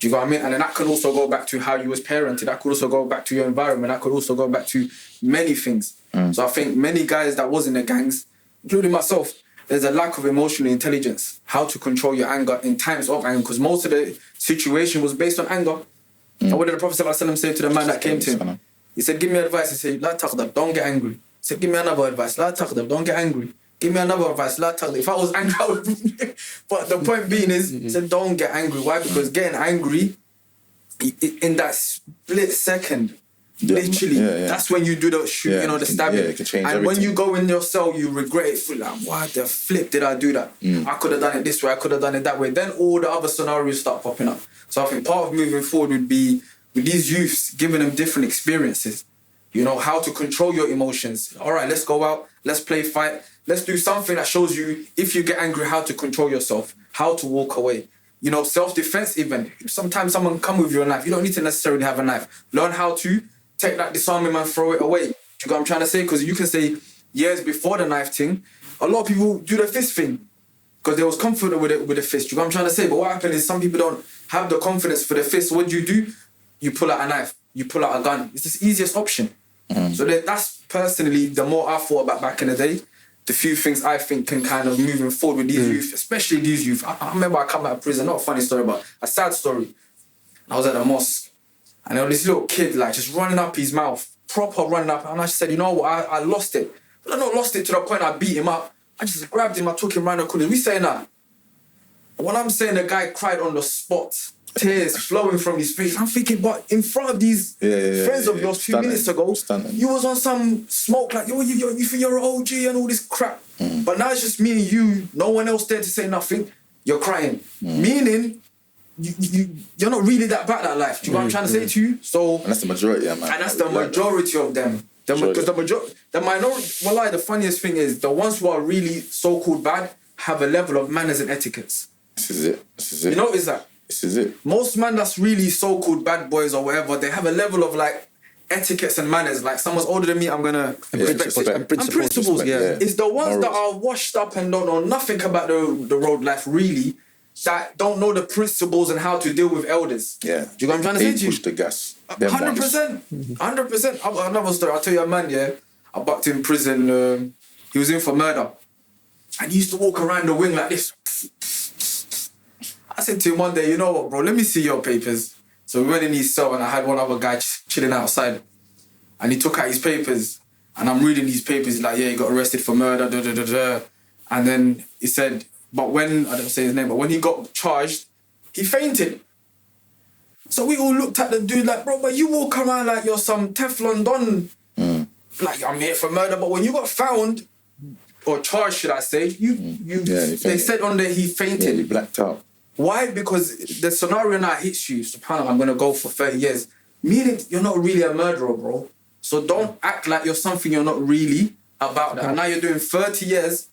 Do you know what I mean? And then that could also go back to how you was parented. That could also go back to your environment. That could also go back to many things. So I think many guys that was in the gangs, including myself, there's a lack of emotional intelligence, how to control your anger in times of anger, because most of the situation was based on anger. And what did the Prophet ﷺ say to the man that came to him? He said, give me advice. He said, la taghdab, don't get angry. He said, give me another advice. La taghdab, don't get angry. Give me another advice. La taghdab. If I was angry, I would... But the point being is, he said, don't get angry. Why? Because getting angry, in that split second, literally, that's when you do the shoot, the stabbing. It can change and everything. when you go in your cell, you regret it. Feel like, why the flip did I do that? I could have done it this way. I could have done it that way. Then all the other scenarios start popping up. So I think part of moving forward would be with these youths, giving them different experiences. How to control your emotions. All right, let's go out. Let's play fight. Let's do something that shows you, if you get angry, how to control yourself, how to walk away. Self-defense even. Sometimes someone come with you a knife. You don't need to necessarily have a knife. Learn how to take that disarming and throw it away. Do you know what I'm trying to say? Because you can say years before the knife thing, a lot of people do the fist thing because they was confident with the fist. Do you know what I'm trying to say? But what happens is some people don't have the confidence for the fist. What do? You pull out a knife. You pull out a gun. It's the easiest option. So that's personally the more I thought about back in the day. The few things I think can kind of moving forward with these youth, especially these youth. I remember I come out of prison, not a funny story, but a sad story. I was at a mosque and there was this little kid just running up his mouth, proper running up. And I just said, you know what, I lost it. But I not lost it to the point I beat him up. I just grabbed him, I took him round the corner. We saying that. When I'm saying the guy cried on the spot, tears flowing from his face, I'm thinking, but in front of these friends of yours a few minutes ago, you was on some smoke like, you think you're an OG and all this crap. But now it's just me and you, no one else there to say nothing, you're crying. Meaning, you're not really that bad at life. Do you know what I'm trying to say to you? So, And that's the majority, man. And that's the majority of them. Because the minority, wallahi, the funniest thing is, the ones who are really so-called bad have a level of manners and etiquettes. This is it. You notice that? This is it. Most man that's really so-called bad boys or whatever, they have a level of etiquettes and manners. Like someone's older than me, I'm gonna respect it. And principles. It's the ones that are washed up and don't know nothing about the road life really, that don't know the principles and how to deal with elders. Yeah. Do you know what I'm trying to say to you? Push the gas. 100%. 100%. I've got another story. I'll tell you a man, I bucked in prison. He was in for murder. And he used to walk around the wing like this. I said to him one day, you know what, bro, let me see your papers. So we went in his cell and I had one other guy chilling outside. And he took out his papers. And I'm reading these papers. He's like, yeah, he got arrested for murder, And then he said, but when, I don't say his name, but when he got charged, he fainted. So we all looked at the dude like, bro, but you walk around like you're some Teflon Don. Like, I'm here for murder. But when you got found, or charged, should I say, they said on there he fainted. Yeah, he blacked out. Why? Because the scenario now hits you, subhanAllah, I'm going to go for 30 years. Meaning you're not really a murderer, bro. So don't act like you're something you're not really about that. And now you're doing 30 years.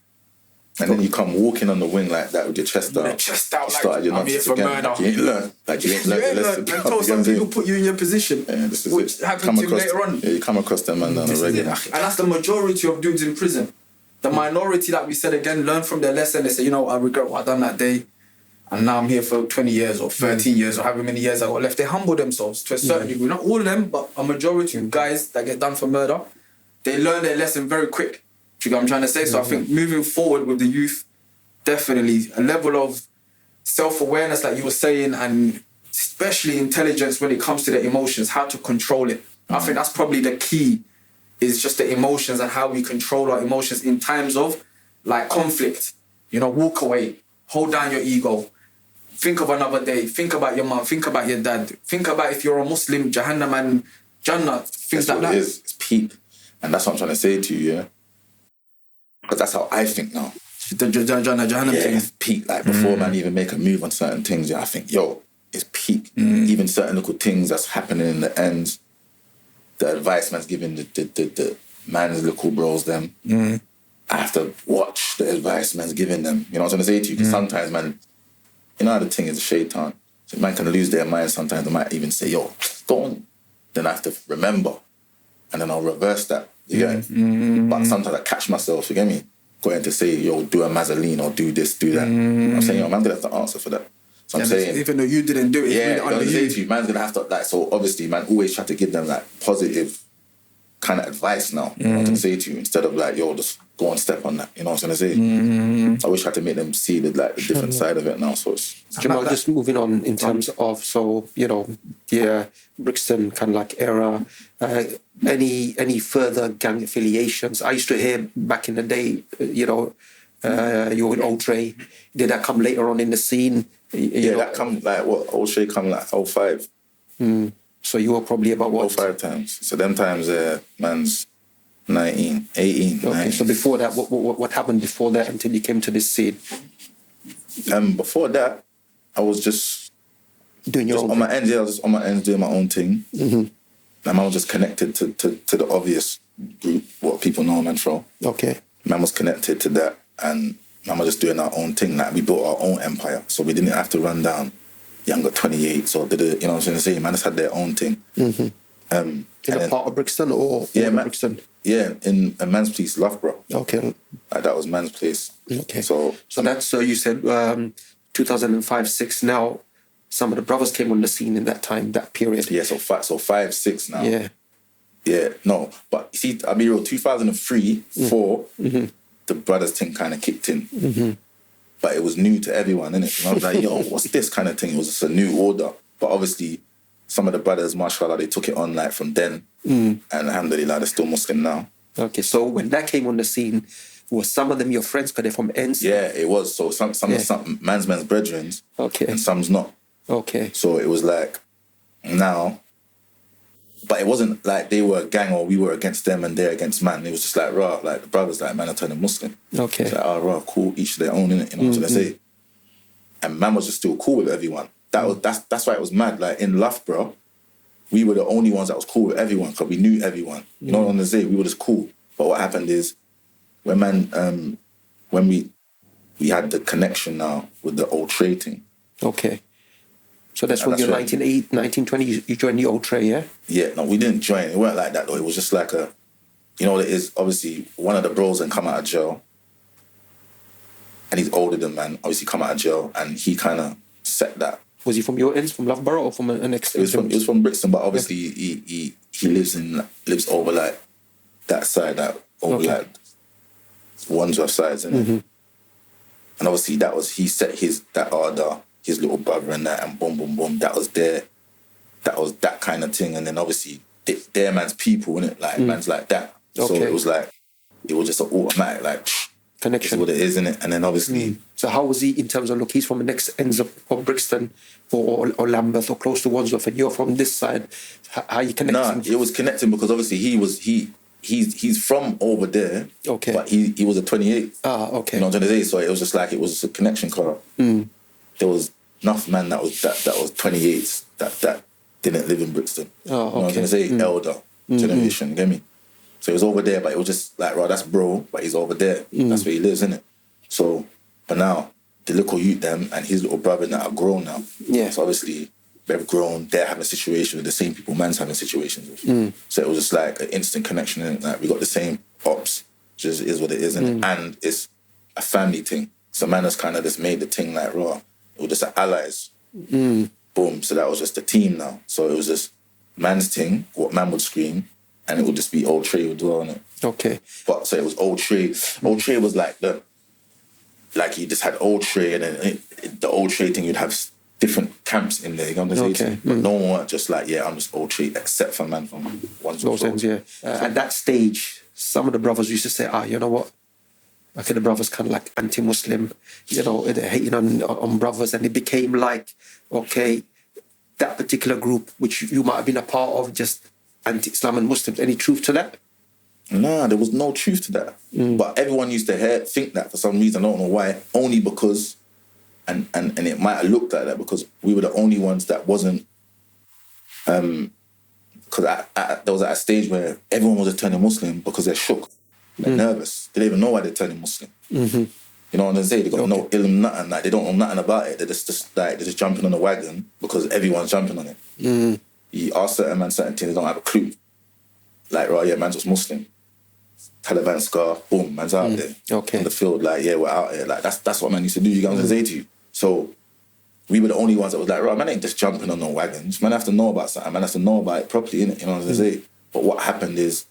And then you come walking on the wing like that with your chest out. Your chest out, like, I'm here for murder. You ain't learned. Like, you ain't learned the lesson. Until some people put you in your position, which happened to you later on. Yeah, you come across them man on a regular. And that's the majority of dudes in prison. The minority, like we said again, learn from their lesson. They say, you know, I regret what I done that day. And now I'm here for 20 years or 13 years or however many years I got left. They humble themselves to a certain degree. Not all of them, but a majority of guys that get done for murder, they learn their lesson very quick. Do you know what I'm trying to say? So I think moving forward with the youth, definitely a level of self-awareness, like you were saying, and especially intelligence when it comes to the emotions, how to control it. I think that's probably the key, is just the emotions and how we control our emotions in times of conflict. Walk away, hold down your ego. Think of another day. Think about your mom. Think about your dad. Think about if you're a Muslim, Jahannam and Jannah. Things like that. It's peak. And that's what I'm trying to say to you, Because that's how I think now. The Jahannam thing. It's peak. Like before man even make a move on certain things, I think, it's peak. Even certain little things that's happening in the ends, the advice man's giving the man's little bros them. I have to watch the advice man's giving them. You know what I'm trying to say to you? Because sometimes, man, you know how the thing is a shaitan. So man can lose their mind sometimes. They might even say, don't. Then I have to remember. And then I'll reverse that. You get me? But sometimes I catch myself, you get me? Going to say, do a mazzoline or do this, do that. I'm saying, man, I'm going to have to answer for that. So I'm saying, even though you didn't do it, yeah, it's really under you. man's gonna have to like. So obviously, man, always try to give them like positive kind of advice now. You know what I'm gonna say to you, instead of like, yo, just go and step on that. You know what I'm gonna say? I always try to make them see the different side of it now. So it's Jamal, just moving on in terms of, so, you know, the Brixton kind of like era, any further gang affiliations? I used to hear back in the day, you know, you were with Old Trey. Did that come later on in the scene? You know? That come like what? Old Shay come like 05. So you were probably about what? 05 times. So them times, man's 19, 18. Okay, 19. so before that, what happened before that until you came to this scene? Before that, I was just Doing your own on my ends. Yeah, I was just on my ends doing my own thing. And man was just connected to the obvious group, what people know man from. Okay. Man was connected to that, and man was just doing our own thing. Like we built our own empire, so we didn't have to run down younger 28. So did it, you know what I'm trying to say? Man just had their own thing. In a part of Brixton or Brixton? Yeah, in a man's place, Loughborough. Okay. Like that was man's place. Okay. So that's, so you said 2005-06. Now, some of the brothers came on the scene in that time, that period. yeah, so 5-6 now. Yeah. Yeah, no, but you see, I'll be real, 2003, 4, the brothers thing kind of kicked in. But it was new to everyone, innit? And I was like, yo, what's this kind of thing? It was just a new order. But obviously, some of the brothers, mashallah, they took it on like from then. And alhamdulillah, they're still Muslim now. Okay, so when that came on the scene, were some of them your friends because they're from ends? Yeah, it was. So some man's brethren, and some's not. Okay. So it was like, now, but it wasn't like they were a gang or we were against them and they're against man. It was just like, rah, like the brothers, like, man, are turning Muslim. Okay. It's like, oh, rah, cool, each their own, innit? You know what I'm say? And man was just still cool with everyone. That's why it was mad. Like in Loughborough, we were the only ones that was cool with everyone because we knew everyone. You know what I'm gonna say? We were just cool. But what happened is, when we had the connection now with the Old Trey thing. Okay. So that's when you're 1920, you joined the Old Trey, yeah? Yeah, no, we didn't join. It weren't like that though. It was just like a, you know what it is? Obviously, one of the bros and come out of jail. And he's older than man, obviously come out of jail, and he kind of set that. Was he from your ends, from Loughborough, or from an extension? It was from Brixton, but obviously he lives over like that side, that over like Wandsworth sides, and obviously he set that order, his little brother and that, and boom, boom, boom. That was that kind of thing, and then obviously their man's people, innit? Like man's like that. So it was just an automatic like connection. That's what it is, innit? And then obviously. So how was he in terms of, look, he's from the next ends of Brixton or Lambeth or close to Wandsworth, and you're from this side. How you connecting? Nah, it was connecting because obviously he's from over there. Okay. But he was a 28. Ah, okay. You know what I'm trying to say? So it was just like, it was a connection car. There was enough man that was 28s that didn't live in Brixton. Oh, okay. You know what I'm trying to say? Elder generation, you get me? So he was over there, but it was just like, right, that's bro, but he's over there. That's where he lives, innit? So, but now, the little youth them and his little brother that are grown now. Yeah. So obviously, they've grown, they're having a situation with the same people man's having situations with. So it was just like an instant connection, innit? Like, we got the same ops, just is what it is, innit? And it's a family thing. So man has kind of just made the thing like, raw. It was just like allies. Boom. So that was just the team now. So it was just man's thing, what man would scream, and it would just be Old Trey would dwell on it. Okay. But so it was Old Trey. Old Trey was like you just had Old Trey, and then the Old Trey thing, you'd have different camps in there. You know what I'm saying? But no one just like, yeah, I'm just Old Trey, except for man from Wandsworth. At that stage, some of the brothers used to say, you know what? Okay, the brothers kind of like anti-Muslim, you know, they're hating on brothers, and it became like, okay, that particular group, which you might have been a part of, just anti-Islam and Muslims. Any truth to that? Nah, there was no truth to that. But everyone used to think that for some reason. I don't know why. Only because, and it might have looked like that because we were the only ones that wasn't. Because there was at a stage where everyone was turning Muslim because they're shook, they're nervous. They don't even know why they're turning Muslim. You know what I'm saying? They got no ilm, nothing. Like, they don't know nothing about it. They're just jumping on the wagon because everyone's jumping on it. You ask certain man certain things, they don't have a clue. Like, right, yeah, man's just Muslim. Taliban scar, boom, man's out there. Okay. On the field, like, yeah, we're out here. Like, that's what man used to do. You get what I'm saying to you? So we were the only ones that was like, right, man ain't just jumping on no wagons. Man have to know about something. Man has to know about it properly, innit? You know what I'm saying? But what happened is,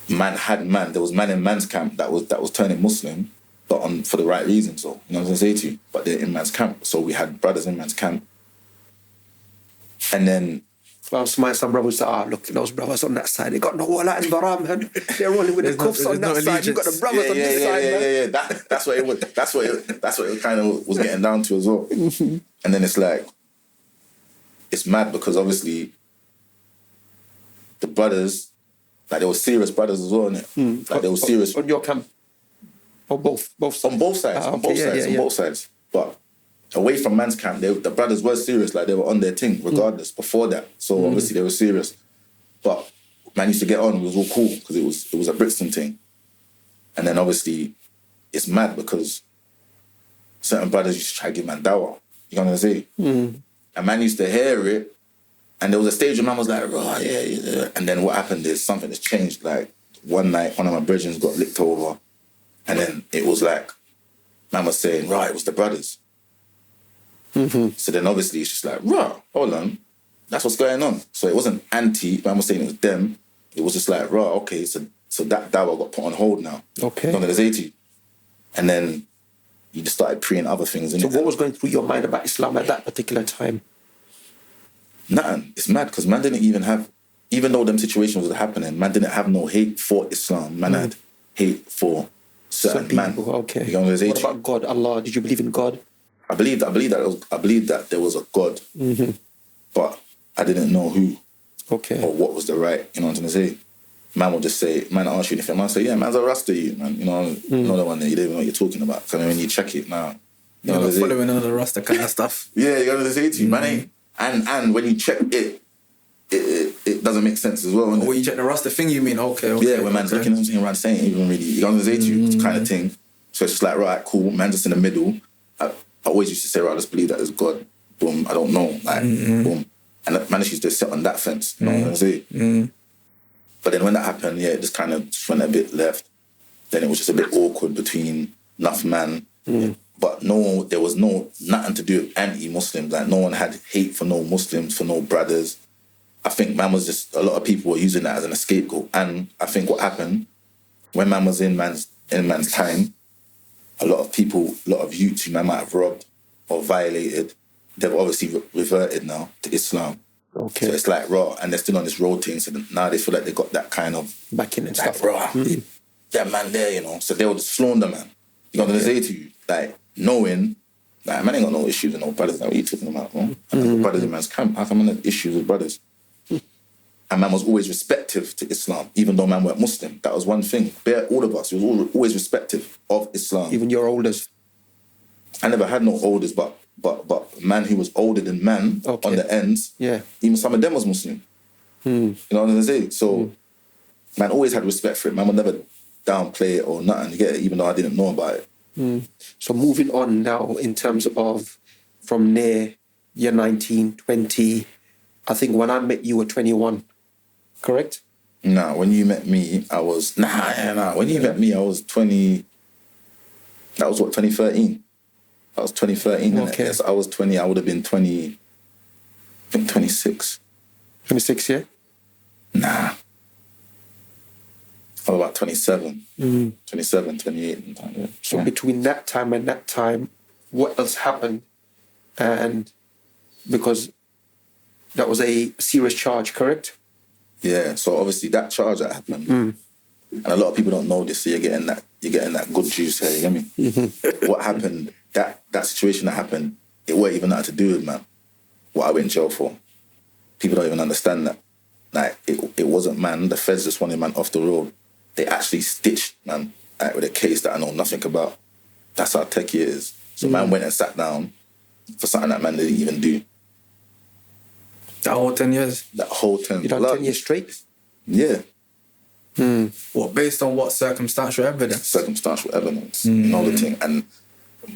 man had man. There was man in man's camp that was turning Muslim, but for the right reasons. So you know what I'm saying to you. But they're in man's camp. So we had brothers in man's camp, and then. Well, some brothers say, look, those brothers on that side, they got no wala and baram, man. They're rolling with the cuffs on that side. You got the brothers on this side, man. Yeah. That's what it was. That's what it kind of was getting down to as well. And then it's like, it's mad because obviously the brothers, like they were serious brothers as well, innit? Like they were serious on your camp, or both sides. On both sides, on both sides. But away from man's camp, the brothers were serious, like they were on their thing, regardless, before that. So obviously they were serious. But man used to get on, it was all cool, because it was a Brixton thing. And then obviously, it's mad because certain brothers used to try to give man dawah. You know what I'm saying? And man used to hear it, and there was a stage where man was like, oh, yeah. And then what happened is something has changed. Like, one night, one of my brethren got licked over, and then it was like, man was saying, right, it was the brothers. So then obviously it's just like, rah, hold on, that's what's going on. So it wasn't man was saying it was them. It was just like, rah, okay, so that dawah got put on hold now. Okay. None of the 80. And then you just started preying other things. So what was going through your mind about Islam at that particular time? Nothing. It's mad because man didn't even have, even though them situations were happening, man didn't have no hate for Islam. Man had hate for certain people. Man. Okay. You know what about God, Allah? Did you believe in God? I believed that there was a God, but I didn't know who, or what was the right. You know what I'm saying? Man will just say, man, ask you anything. Man say, yeah, man's a Rasta, you man. You know, another one there. You don't even know what you're talking about. So when you check it now, you're not following another Rasta kind of stuff. Yeah, you know what I'm saying to you, man. Ain't and when you check it doesn't make sense as well. Oh, when you check the Rasta thing, you mean okay. Yeah, when man's looking at something around saying even really, you know what I'm saying to you, kind of thing. So it's just like, right, cool. Man, just in the middle. I always used to say, right, I just believe that there's God. Boom, I don't know. Like, boom. And man used to sit on that fence. You know what I'm saying? But then when that happened, it just kind of went a bit left. Then it was just a bit awkward between enough man. But there was nothing to do with anti-Muslims. Like, no one had hate for no Muslims, for no brothers. I think man was just, a lot of people were using that as an scapegoat. And I think what happened, when man was in man's time, a lot of youths who man might have robbed or violated, they've obviously reverted now to Islam. Okay. So it's like raw, and they're still on this road thing. So now they feel like they got that kind of backing and like, stuff. Raw, that man there, you know. So they'll just slander man. You know what I'm say to you, like knowing, like man ain't got no issues with no brothers. Like, what are you talking about, bro? Brothers in man's camp. How come man had issues with brothers? And man was always respective to Islam, even though man weren't Muslim. That was one thing. All of us, he was always respective of Islam. Even your elders? I never had no elders, but man who was older than man on the ends, even some of them was Muslim. You know what I'm saying? So man always had respect for it. Man would never downplay it or nothing. You get it, even though I didn't know about it. So moving on now in terms of from there, you're 19, 20. I think when I met you were 21. Correct? Nah, when you met me, I was... Nah. When you met me, I was 20... That was what, 2013? That was 2013. Okay. Yes, I was 20. I would have been 20... I think 26. 26, yeah? Nah. I was about 27. 27, 28. Yeah. So between that time and that time, what else happened? And because that was a serious charge, correct? Yeah, so obviously that charge that happened, and a lot of people don't know this, so you're getting that good juice here, you get me? What happened, that situation that happened, it weren't even nothing to do with, man, what I went in jail for. People don't even understand that. Like, it wasn't, man, the feds just wanted man off the road. They actually stitched, man, with a case that I know nothing about. That's how techie it is. So man went and sat down for something that man didn't even do. That whole 10 years? That whole 10 years. You done 10 years straight? Yeah. What, based on what circumstantial evidence? Circumstantial evidence, you know the thing.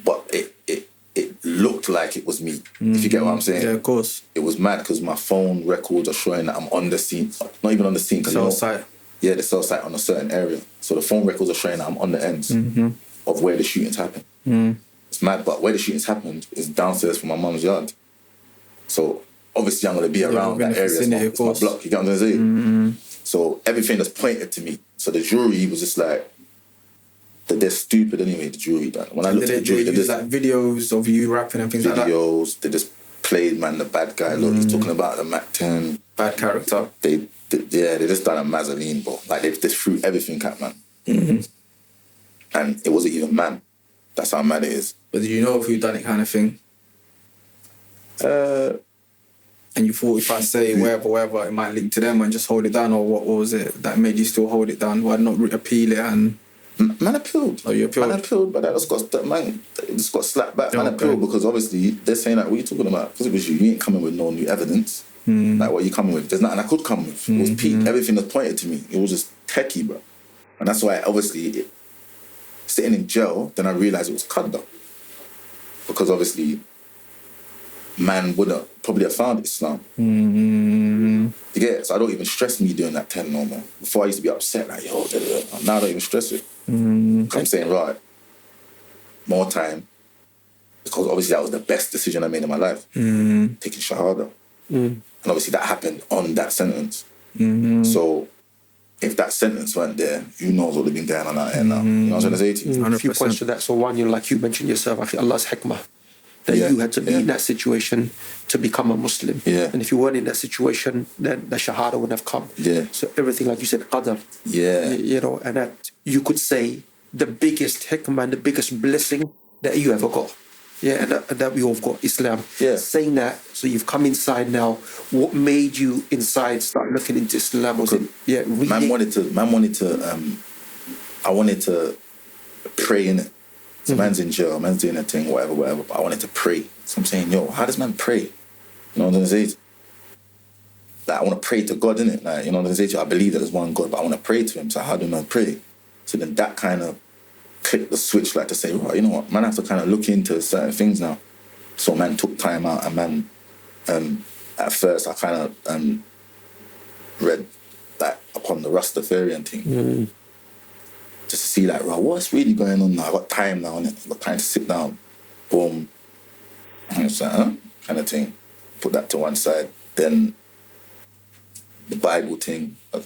But it looked like it was me, if you get what I'm saying. Yeah, of course. It was mad because my phone records are showing that I'm on the scene. Not even on the scene. Cell site. Yeah, the cell site on a certain area. So the phone records are showing that I'm on the ends of where the shootings happened. It's mad, but where the shootings happened is downstairs from my mum's yard. So obviously I'm going to be around that area. It's my block, you get what I'm saying? Mm-hmm. So everything that's pointed to me. So the jury was just like, they're stupid anyway, the jury. When I looked at the jury, they use like videos of you rapping and things like that. Videos, they just played, man, the bad guy. Look, he's talking about the Mac 10. Bad character. They just done a Mazzoline, bro. Like, they just threw everything at man. Mm-hmm. And it wasn't even man. That's how mad it is. But did you know who done it kind of thing? And you thought if I say wherever, it might link to them and just hold it down, or what was it that made you still hold it down? Why not appeal it and... Man appealed. Oh, you appealed? Man appealed, but it just got slapped back. Man appealed because obviously they're saying like, what are you talking about? Because it was you ain't coming with no new evidence. Like, what are you coming with? There's nothing I could come with. It was peak. Everything was pointed to me. It was just techie, bro. And that's why obviously sitting in jail, then I realised it was Qadda. Because obviously man wouldn't probably have found Islam. You get it? So I don't even stress me doing that 10 no more. Before I used to be upset, like, yo, now I don't even stress it. I'm saying, right, more time. Because obviously that was the best decision I made in my life. Taking Shahadah. And obviously that happened on that sentence. So if that sentence weren't there, who knows what would have been going on out here now. You know what I'm trying to say to you? A few points to that. So one, like you mentioned yourself, Allah's hikmah. That you had to be in that situation to become a Muslim. And if you weren't in that situation, then the Shahadah wouldn't have come. So everything, like you said, qadar. You know, and that you could say the biggest hikmah and the biggest blessing that you ever got. And that we all got, Islam. Saying that, so you've come inside now. What made you inside start looking into Islam? Was it reading? Man wanted to. I wanted to pray in it. So man's in jail, man's doing a thing, whatever. But I wanted to pray. So I'm saying, yo, how does man pray? You know what I'm saying? Like, I want to pray to God, innit? Like, you know what I'm saying? I believe that there's one God, but I want to pray to him. So how do man pray? So then that kind of clicked the switch, like to say, well, you know what, man, I have to kind of look into certain things now. So man took time out, and man, at first I kind of read like upon the Rastafarian thing. Just to see like, right, what's really going on now? I got time now, innit? I got time to sit down. Boom. And it's like, kind of thing. Put that to one side. Then the Bible thing. I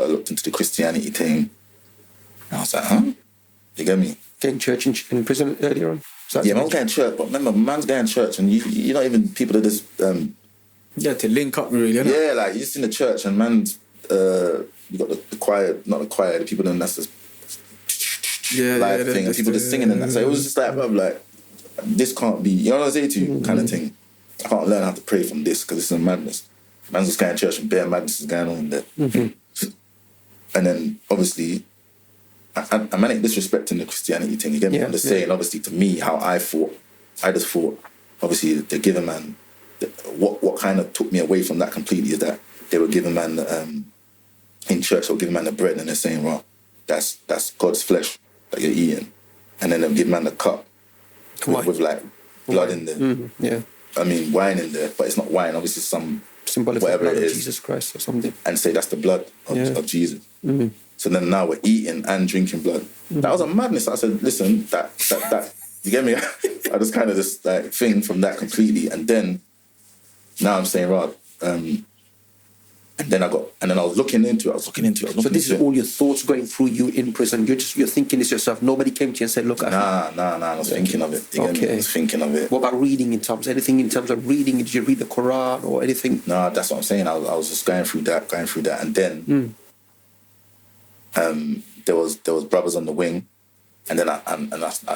looked into the Christianity thing. And I was like, You get me? Getting church in prison earlier on? Yeah, man's going to church, but remember, man's going to church, and you're not even people that just... to link up really, innit? Yeah, like, you're just in the church, and man's... you got the choir, not the choir, the people that that's just... live thing, and people just singing and that. So it was just like, bro, like, this can't be, you know what I'm saying to you, kind of thing. I can't learn how to pray from this, because this is a madness. Man's just going to church and bare madness is going on in there. And then, obviously... I man ain't disrespecting the Christianity thing, you get me? I'm just saying, obviously, to me, how I just thought, obviously, the given man, what kind of took me away from that completely is that they were giving man, in church, they were giving man the bread, and they're saying, well, that's God's flesh that you're eating. And then they'll give man the cup with like, blood in there. I mean, wine in there, but it's not wine, obviously some... symbolic of the blood of Jesus Christ or something. And say that's the blood of Jesus. So then now we're eating and drinking blood. That was a madness. I said, listen, that you get me? I just kind of just like thing from that completely. And then now I'm saying, right, and then I was looking into it. So this is all your thoughts going through you in prison. You're thinking this yourself. Nobody came to you and said, look, Nah, I was thinking of it. I was thinking of it. What about reading anything in terms of reading? Did you read the Qur'an or anything? Nah, that's what I'm saying. I was just going through that. And then there was brothers on the wing, and then I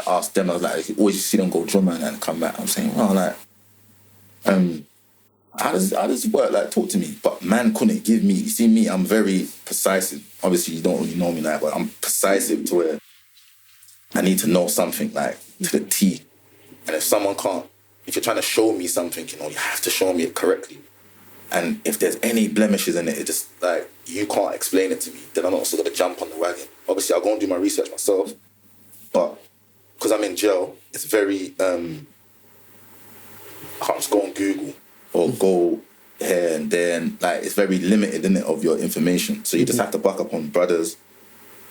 asked them. I was like, always see them go drummer and come back. I'm saying, well, like, how does it work? Like, talk to me. But man couldn't give me. You see me, I'm very persuasive. Obviously, you don't really know me now, but I'm persuasive to where I need to know something like to the T. And if you're trying to show me something, you have to show me it correctly. And if there's any blemishes in it, it's just like, you can't explain it to me, then I'm also going to jump on the wagon. Obviously, I'll go and do my research myself. But because I'm in jail, it's very... I can't just go on Google or go here and there. And, like, it's very limited, innit, of your information. So you just have to buck up on brothers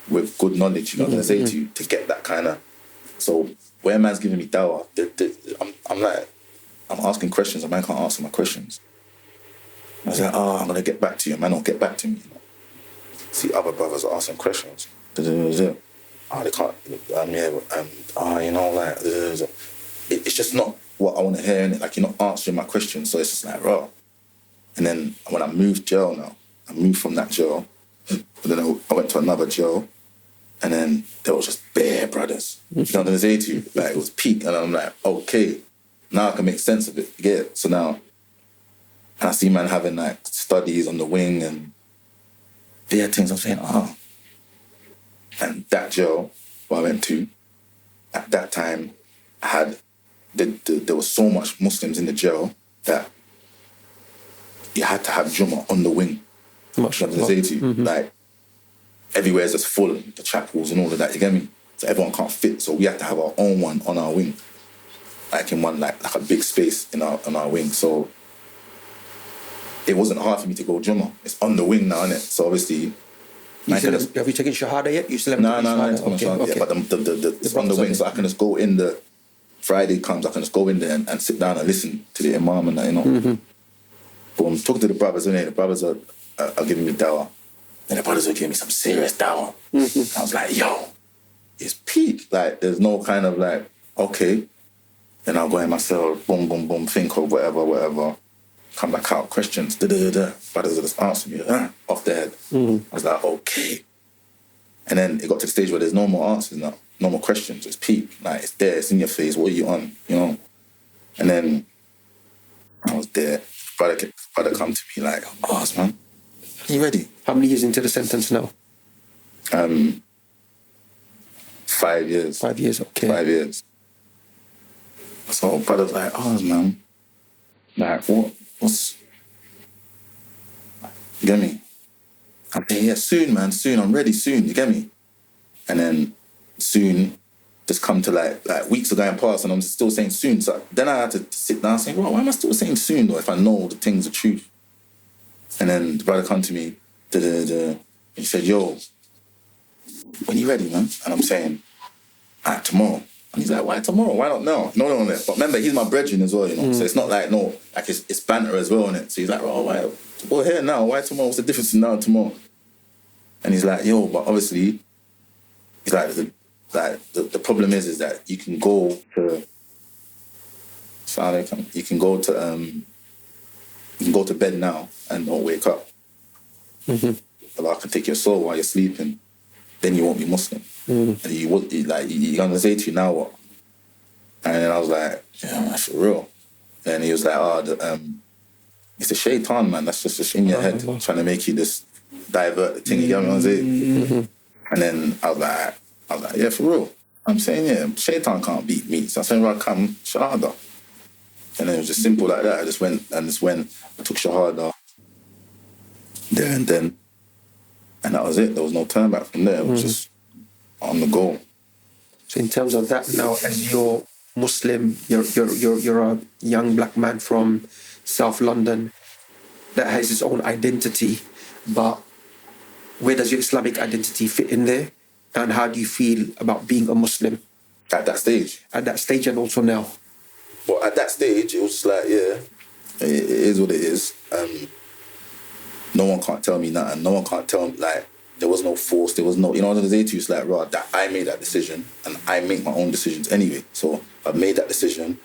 with good knowledge, you know what I'm saying to you, to get that kind of So where man's giving me dawah, I'm asking questions, and man can't answer my questions. I was like, I'm gonna get back to you, and man don't get back to me. See other brothers are asking questions. They can't. It's just not what I want to hear, innit? Like, you're not answering my questions, so it's just like, raw. And then when I moved jail now, I moved from that jail, and then I went to another jail, and then there was just bare brothers. You know what I'm saying to you? Like, it was peak, and I'm like, okay, now I can make sense of it. You get it? So now, and I see man having like studies on the wing and bare things. I'm saying, And that jail where I went to, at that time, there was so much Muslims in the jail that you had to have Jummah on the wing. Like, everywhere's just full, the chapels and all of that, you get me? So everyone can't fit, so we had to have our own one on our wing. Like in one, like a big space in our wing. So it wasn't hard for me to go Jummah. It's on the wing now, innit? So obviously... have you taken Shahadah yet? You still haven't taken Shahadah? No. Yeah, but it's on the wing, so I can just go in Friday comes, I can just go in there and sit down and listen to the imam and that, you know. But I'm talking to the brothers, innit? The brothers are giving me dawah. And the brothers are giving me some serious dawah. I was like, yo, it's peak. Like, there's no kind of like, okay. Then I'll go in myself, boom, boom, boom, think of whatever. Come back out, questions, Brothers are just answering me, off their head. I was like, okay. And then it got to the stage where there's no more answers now, no more questions. It's peak. Like, it's there, it's in your face. What are you on? You know? And then I was there. Brother come to me like, man, are you ready? How many years into the sentence now? 5 years. 5 years, okay. 5 years. So brother's like, man, like, what's... You get me? I'm saying, yeah, soon, man, soon, I'm ready, soon, you get me? And then soon just come to like weeks are going past and I'm still saying soon. So then I had to sit down and say, why am I still saying soon though if I know the things are true? And then the brother come to me, and he said, yo, when you ready, man? And I'm saying, tomorrow. And he's like, why tomorrow? Why not now? No. But remember, he's my brethren as well, you know. So it's not like, it's banter as well, innit? So he's like, why? Well, here now, why tomorrow? What's the difference in now and tomorrow? And he's like, yo, but obviously, he's like, the problem is that you can go to bed now and don't wake up. Allah can take your soul while you're sleeping. Then you won't be Muslim. And you're gonna say to you now what? And then I was like, yeah, that's for real. And he was like, it's a shaitan, man. That's just in your head trying to make you just divert the thing. You know what I'm saying? And then I was like, yeah, for real. I'm saying, yeah, shaitan can't beat me. So I said, right, come, Shahadah. And then it was just simple like that. I just went, I took Shahadah there and then. And that was it. There was no turn back from there. It was just on the go. So in terms of that now, as you're Muslim, you're a young black man from South London that has his own identity, but where does your Islamic identity fit in there? And how do you feel about being a Muslim? At that stage? At that stage and also now? Well, at that stage, it was just like, yeah, it is what it is. No one can't tell me nothing. No one can't tell me, like, there was no force, there was no, you know what I'm saying to you? It's like, right, that I made that decision, and I make my own decisions anyway. So I've made that decision,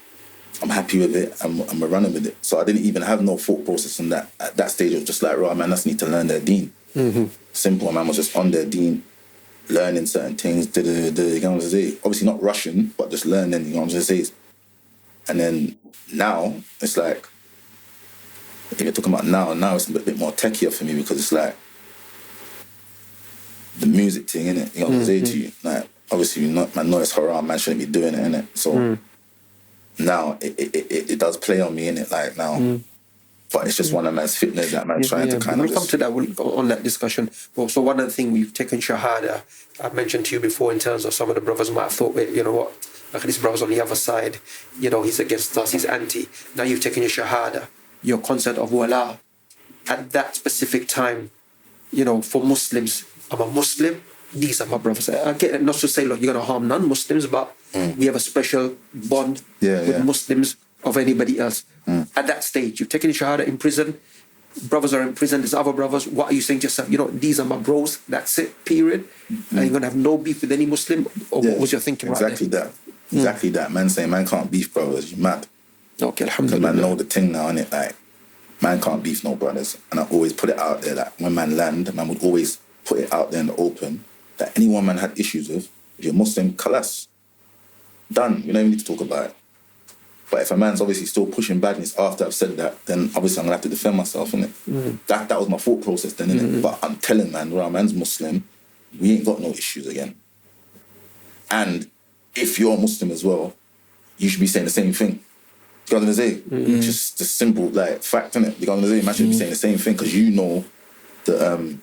I'm happy with it, I'm running with it. So I didn't even have no thought process in that. At that stage, it was just like, right, man, I just need to learn their deen. Simple, man, was just on their deen, learning certain things, you know what I'm saying? Obviously not rushing, but just learning, you know what I'm saying? And then now, it's like, if you're talking about now it's a bit more techier for me because it's like the music thing, innit? You know what I'm saying to you? Like, obviously, man know it's haram, man shouldn't be doing it, innit? So now it does play on me, innit? Like now. But it's just one of man's fitness that man trying to kind of... We'll come to that, we'll go on that discussion. Well, so one of the things we've taken Shahadah, I've mentioned to you before in terms of some of the brothers might have thought, you know what, like this brother's on the other side, you know, he's against us, he's anti. Now you've taken your Shahadah, your concept of wala. At that specific time, you know, for Muslims, I'm a Muslim, these are my brothers. I get it, not to say, look, you're going to harm non-Muslims, but we have a special bond with Muslims of anybody else. At that stage, you've taken Shahadah in prison, brothers are in prison, there's other brothers. What are you saying to yourself? You know, these are my bros, that's it, period. And you're going to have no beef with any Muslim? Or what was your thinking exactly right there? Exactly that. Man saying, man can't beef brothers, you mad. Okay, Because alhamdulillah. man know the thing now, innit? Like, man can't beef no brothers. And I always put it out there that when man land, man would always put it out there in the open that anyone man had issues with, if you're Muslim, khalas. Done. You don't even need to talk about it. But if a man's obviously still pushing badness after I've said that, then obviously I'm going to have to defend myself, innit? That was my thought process then, innit? But I'm telling man, where our man's Muslim, we ain't got no issues again. And if you're Muslim as well, you should be saying the same thing. You know what I'm saying? Just simple, like, fact, innit? You know what I'm saying? Man should be saying the same thing because you know that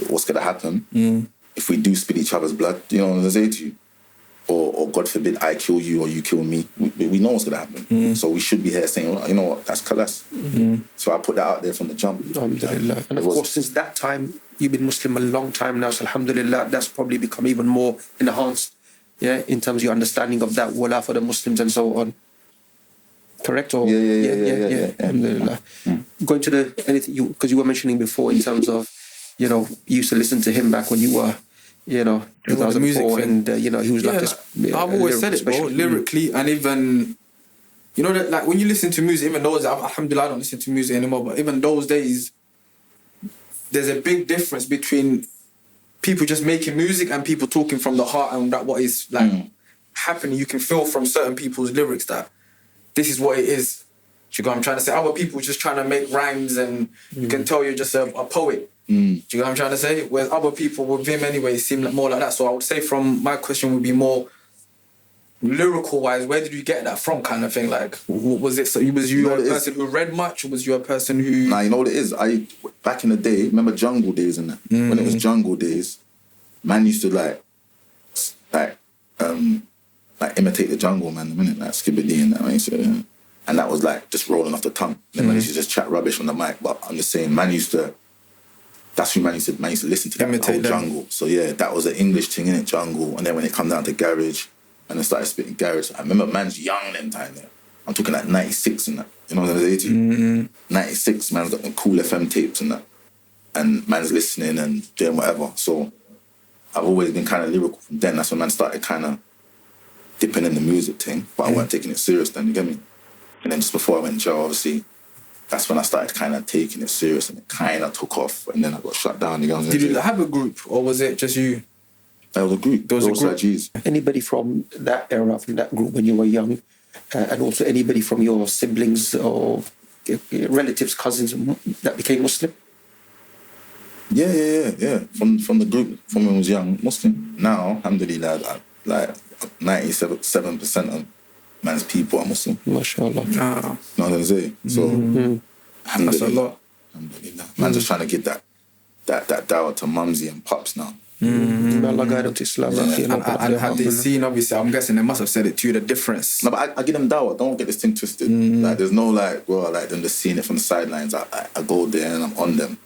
what's going to happen if we do spill each other's blood. You know what I'm saying to you? Or God forbid, I kill you or you kill me. We know what's going to happen. So we should be here saying, well, you know what, that's khalas. So I put that out there from the jump. Alhamdulillah. And of course, since that time, you've been Muslim a long time now, so alhamdulillah, that's probably become even more enhanced, in terms of your understanding of that wala for the Muslims and so on. Correct? Or Yeah. Alhamdulillah. Going to anything, because you were mentioning before in terms of, you used to listen to him back when you were, 2004, and he was like this. I've always said it, bro, lyrically, and even, that, like, when you listen to music, even those, alhamdulillah, I don't listen to music anymore, but even those days, there's a big difference between people just making music and people talking from the heart, and that what is like happening. You can feel from certain people's lyrics that this is what it is. Do you know what I'm trying to say? Other people just trying to make rhymes, and you can tell you're just a poet. Do you know what I'm trying to say? Whereas other people with him anyway seem more like that. So I would say from my question would be more lyrical wise, where did you get that from, kind of thing? Like, what was it? So was you a person who read much, or was you a person who... Nah, you know what it is? Back in the day, remember jungle days and that? When it was jungle days, man used to like imitate the jungle, man, the minute, like Skibbity and that, man. And that was like just rolling off the tongue. Then man used to just chat rubbish on the mic. But I'm just saying, that's who man used to listen to, that whole jungle. So yeah, that was an English thing, innit, jungle. And then when it come down to garage, and I started spitting garage, I remember man's young them time there. I'm talking like 96 and that. You know what I'm saying? 96, man's got the cool FM tapes and that. And man's listening and doing whatever. So I've always been kind of lyrical from then. That's when man started kind of dipping in the music thing. But I wasn't taking it serious then, you get me? And then just before I went to jail, obviously, that's when I started kind of taking it serious, and it kind of took off. And then I got shut down. Did you have a group, or was it just you? There was a group. There was a group. G's. Anybody from that era, from that group when you were young, and also anybody from your siblings or relatives, cousins that became Muslim? Yeah. From the group, from when I was young, Muslim. Now, alhamdulillah, like 97% of man's people are Muslim. MashaAllah. You know what I'm saying? So, that's a lot. Alhamdulillah. Man's just trying to get that dawah to mumsy and pops now. Allah guide them to Islam. And have they seen, obviously, I'm guessing they must have said it to you, the difference. No, but I give them dawah. Don't get this thing twisted. Like, there's no them just seeing it from the sidelines. I go there and I'm on them.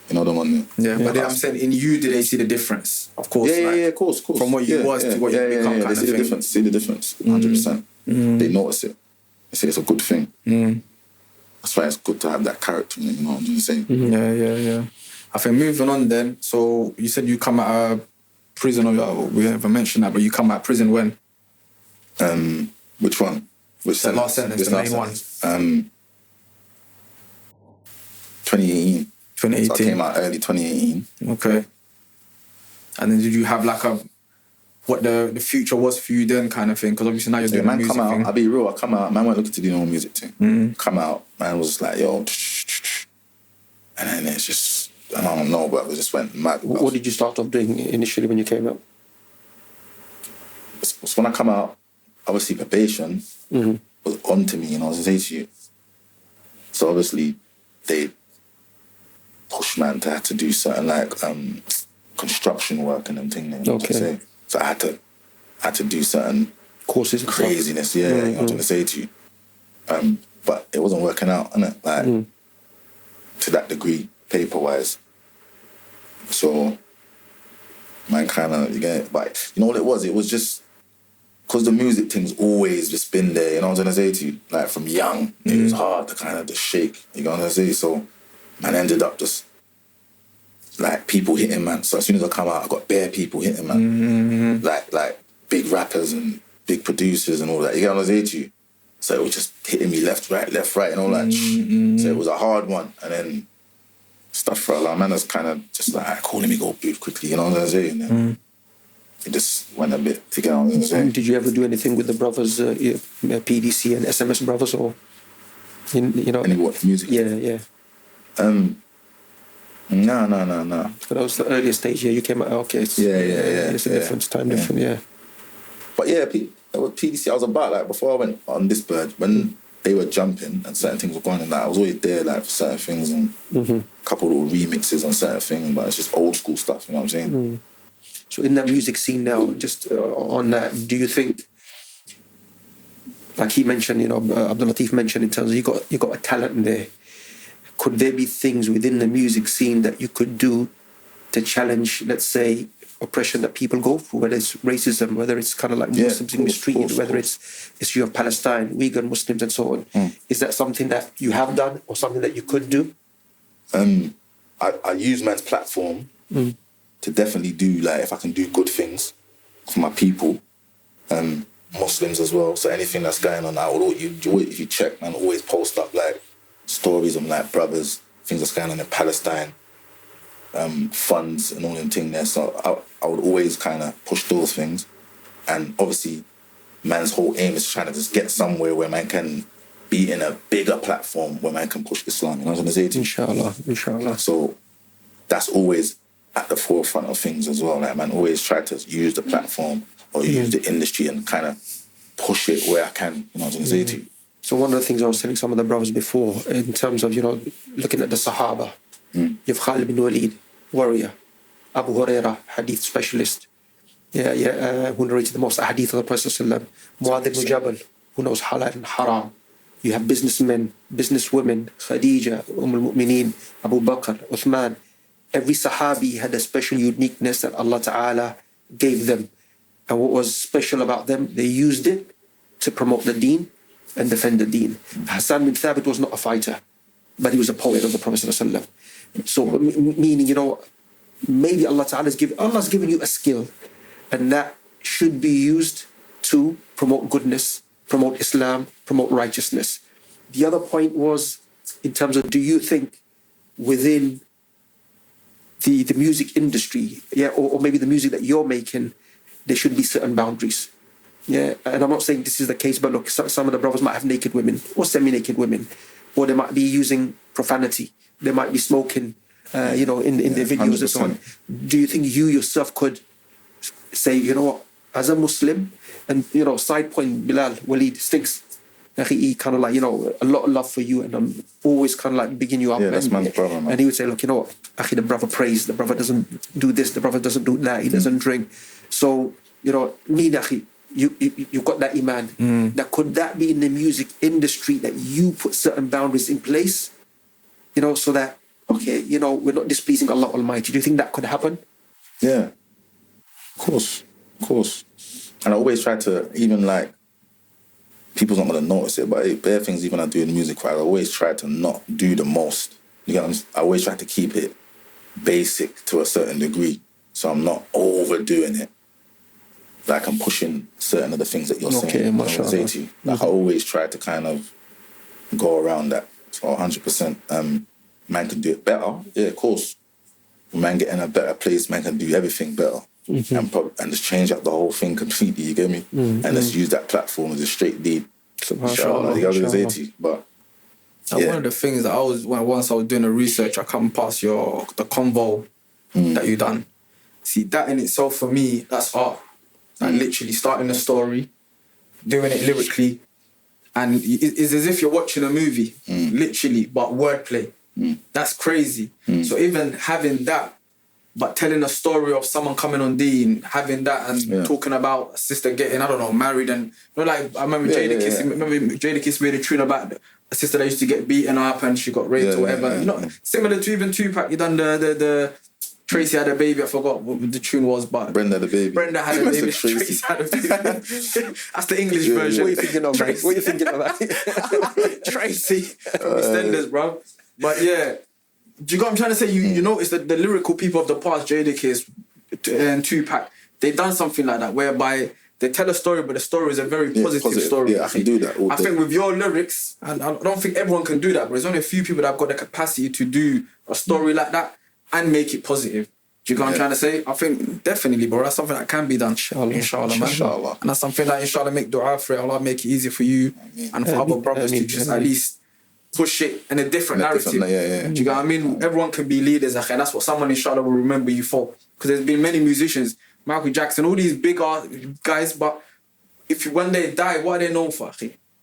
You know what I'm on there. Yeah, but I'm saying, in you, did they see the difference? Of course. Yeah, of course. From what you was to what you become, kind of thing. They see the difference, 100%. They notice it. They say it's a good thing. That's why it's good to have that character, you know what I'm saying? Yeah. I think moving on then, so you said you come out of prison, or we haven't mentioned that, but you come out of prison when? Which one? Which the last sentence, the main one. 2018. 2018. So I came out early 2018. Okay. And then did you have like what the future was for you then, kind of thing? Because obviously now you're doing man music come out, thing. I'll be real, I come out, man went looking to do no music thing. Come out, man was like, yo, and then it's just, I don't know, but it just went mad. What did you start off doing initially when you came out? So when I come out, obviously probation was on to me, you know what I'm saying to you. So obviously they push man to have to do certain like construction work and them things. You know what I'm saying? So I had to do certain courses, craziness, you know what I'm trying to say to you. But it wasn't working out, innit? Like to that degree, paper wise. So man kind of, you get it? But you know what it was? It was just, because the music thing's always just been there, you know what I'm trying to say to you? Like from young, it was hard to kind of just shake, you know what I'm saying? So, man ended up just, like, people hitting, man. So as soon as I come out, I got bare people hitting, man. Like big rappers and big producers and all that, you know what I'm saying to you? So it was just hitting me left, right, and all that. So it was a hard one. And then stuff for a lot, man, that's kind of just like, cool, let me go booth quickly, you know what I'm saying? And then it just went a bit, you know what I'm saying? Did you ever do anything with the brothers, PDC and SMS brothers, or, you know? Any what, music? Yeah. No. But that was the earlier stage, you came out, okay. It's a different time, different. But yeah, with PDC, I was about, like, before I went on this bird, when they were jumping and certain things were going on, like, I was always there, like, for certain things and a couple of little remixes on certain things, but it's just old school stuff, you know what I'm saying? So in that music scene now, just on that, do you think, like he mentioned, you know, Abdul Latif mentioned, in terms of you got a talent in there, could there be things within the music scene that you could do to challenge, let's say, oppression that people go through, whether it's racism, whether it's kind of like Muslims being mistreated, whether it's you of Palestine, Uyghur Muslims and so on. Is that something that you have done or something that you could do? I use man's platform to definitely do, like, if I can do good things for my people, Muslims as well. So anything that's going on, if you check, man, always post up, like, stories of, like, brothers, things that's going on in Palestine, funds and all them things there. So I would always kind of push those things. And obviously, man's whole aim is trying to just get somewhere where man can be in a bigger platform where man can push Islam. You know what I'm saying? Inshallah. So that's always at the forefront of things as well. Like, man, always try to use the platform or use the industry and kind of push it where I can. You know what I'm saying to you? So one of the things I was telling some of the brothers before, in terms of, you know, looking at the Sahaba, you have Khalid bin Walid, warrior, Abu Hurairah, hadith specialist, who narrated the most hadith of the Prophet ﷺ, Mu'adh ibn Jabal, who knows halal and haram. You have businessmen, businesswomen, Khadija, al-Mu'mineen, Abu Bakr, Uthman. Every Sahabi had a special uniqueness that Allah Ta'ala gave them. And what was special about them, they used it to promote the deen and defend the deen. Hassan bin Thabit was not a fighter, but he was a poet of the Prophet ﷺ. So, meaning, you know, maybe Allah's given you a skill, and that should be used to promote goodness, promote Islam, promote righteousness. The other point was, in terms of, do you think within the music industry, or maybe the music that you're making, there should be certain boundaries? Yeah, and I'm not saying this is the case, but look, some of the brothers might have naked women or semi-naked women, or they might be using profanity. They might be smoking, in their videos 100%. And so on. Do you think you yourself could say, you know what, as a Muslim, and, you know, side point, Bilal, Walid, stinks. He kind of like, you know, a lot of love for you, and I'm always kind of like bigging you up. Yeah, that's man's brother, man. And he would say, look, you know what, the brother prays, the brother doesn't do this, the brother doesn't do that, he doesn't drink. So, you know, you've got that iman. Now, could that be in the music industry that you put certain boundaries in place, you know, so that, okay, you know, we're not displeasing Allah Almighty? Do you think that could happen? Yeah, of course. And I always try to, even like, people's not going to notice it, but bare things even I do in music, I always try to not do the most. You know, I always try to keep it basic to a certain degree, so I'm not overdoing it. Like, I'm pushing certain of the things that you're saying. Mashallah. Say to you. Like, I always try to kind of go around that. So 100%, man can do it better. Yeah, of course. When man get in a better place, man can do everything better. And just change up the whole thing completely, you get me? And let's use that platform as a straight deed. Inshallah, you gotta say to you. But one of the things that once I was doing the research, I come past the convo that you done. See, that in itself for me, that's art. Like, literally starting a story, doing it lyrically, and it's as if you're watching a movie, literally, but wordplay. That's crazy. So even having that, but telling a story of someone coming on Dean, having that, and talking about a sister getting, I don't know, married, and, you know, like, I remember Jadakiss made a tune about a sister that used to get beaten up and she got raped or whatever. You know, similar to even Tupac, you done the Tracy had a baby. I forgot what the tune was, but Brenda had a baby. Brenda had a baby. Tracy had a baby. That's the English version. What are you thinking of, mate? What are you thinking of? Tracy from EastEnders, bro. But yeah, do you get what I'm trying to say? You notice that the lyrical people of the past, Jadakiss and Tupac, they done something like that, whereby they tell a story, but the story is a very positive story. Yeah, I can do that. I think with your lyrics, and I don't think everyone can do that, but there's only a few people that have got the capacity to do a story like that and make it positive. Do you get what I'm trying to say? I think definitely, bro, that's something that can be done. Inshallah, man. Inshallah. And that's something that, inshallah, make dua for it. Allah make it easy for you and for other brothers to just at least push it in a different narrative. Do you get what I mean? Everyone can be leaders, and that's what someone, inshallah, will remember you for. Because there's been many musicians, Michael Jackson, all these big guys, but if you one day die, what are they known for?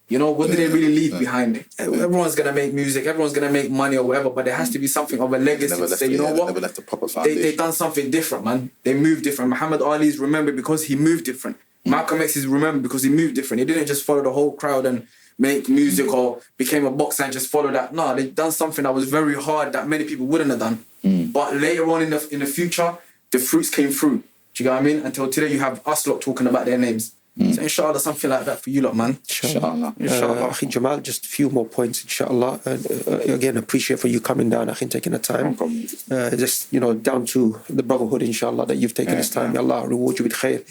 You know, what do they really leave behind it? Everyone's going to make music, everyone's going to make money or whatever, but there has to be something of a legacy to say, you know what? Never left a proper foundation. They done something different, man. They moved different. Muhammad Ali's remembered because he moved different. Malcolm X is remembered because he moved different. He didn't just follow the whole crowd and make music or became a boxer and just follow that. No, they done something that was very hard that many people wouldn't have done. But later on in the future, the fruits came through. Do you get what I mean? Until today, you have us lot talking about their names. So inshallah, something like that for you lot, man. Inshallah. Akhi Jamal, just a few more points, inshallah. Again, appreciate for you coming down, Akhi, taking the time. Just, down to the brotherhood, inshallah, that you've taken this time. May Allah reward you with khair.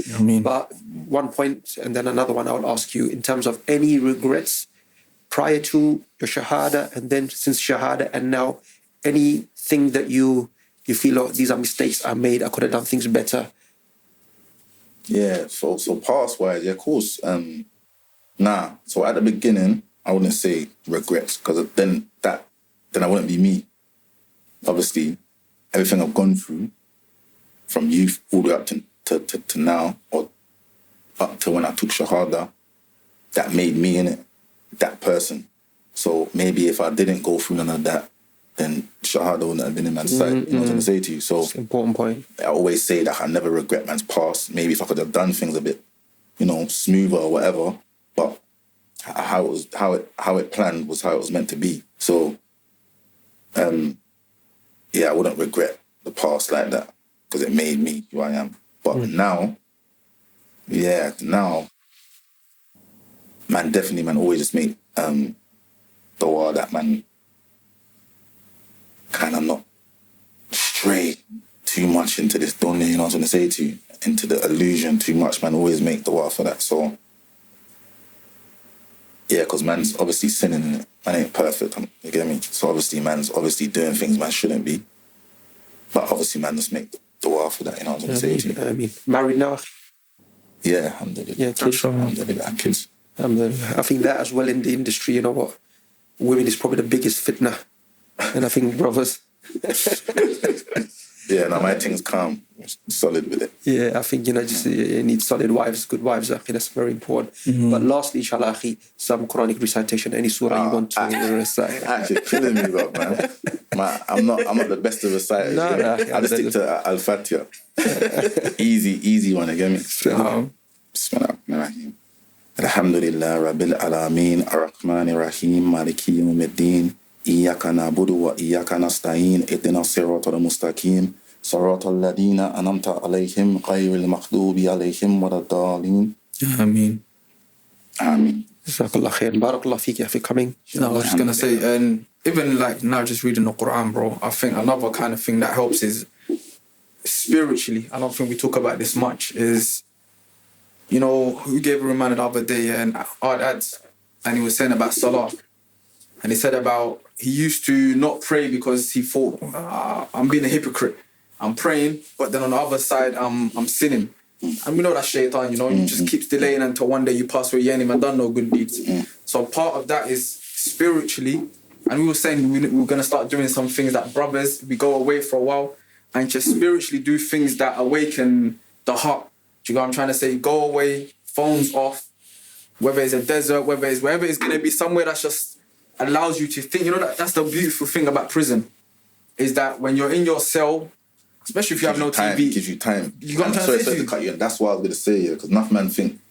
But one point and then another one I will ask you in terms of any regrets prior to your Shahadah and then since Shahadah and now, anything that you feel, oh, these are mistakes I made, I could have done things better. Yeah, so past-wise, yeah, of course. So at the beginning, I wouldn't say regrets, because then I wouldn't be me. Obviously, everything I've gone through, from youth all the way up to now, or up to when I took Shahadah, that made me, innit, that person. So maybe if I didn't go through none of that, then Shahadah wouldn't have been in man's side. You know what I'm trying to say to you? So that's an important point. I always say that I never regret man's past. Maybe if I could have done things a bit, smoother or whatever, but how it planned was how it was meant to be. So, I wouldn't regret the past like that because it made me who I am. But now, man, definitely, man, always just make dua that man kind of not stray too much into this dunya, you know what I'm going to say to you, into the illusion too much, man. Always make dua for that. So, yeah, because man's obviously sinning in it. Man ain't perfect, you get me? So obviously man's doing things man shouldn't be. But obviously man just make dua for that, you know what I'm going to say to you. I mean, married now? Yeah, alhamdulillah. Yeah, kids. Alhamdulillah, kids. I think that as well in the industry, you know what? Women is probably the biggest fitna. And I think brothers. Yeah, no, my thing's calm, solid with it. Yeah, I think, you need solid wives, good wives. I think that's very important. But lastly, inshallah, some Quranic recitation, any surah you want to recite. Actually killing me, bro, man. I'm not the best of reciters. No, I just stick to Al-Fatiha. Easy one, you get me? Bismillahirrahmanirrahim. Alhamdulillah, Rabbil Alameen, Ar-Rahmanir Rahim, Maliki Yawmiddin. إياك نعبد وإياك نستعين اهدنا الصراط المستقيم صراط الذين أنعمت عليهم غير المغضوب عليهم ولا الضالين. Ameen. Jazakallah khair. Barakallah feek for coming. No, I was just gonna say, and even like now just reading the Qur'an, bro, I think another kind of thing that helps is spiritually. I don't think we talk about this much. Is who gave a reminder the other day and Ard Ads, and he was saying about Salah. And he said about he used to not pray because he thought, I'm being a hypocrite. I'm praying, but then on the other side, I'm sinning. And we know that shaitan, you just keeps delaying until one day you pass away, you ain't even done no good deeds. So part of that is spiritually. And we were saying we're going to start doing some things that brothers, we go away for a while and just spiritually do things that awaken the heart. Do you know what I'm trying to say? Go away, phones off, whether it's a desert, whether it's wherever it's going to be, somewhere that's just allows you to think. That's the beautiful thing about prison, is that when you're in your cell, especially if you have no TV, gives you time. You got to cut you, and that's what I was going to say. Because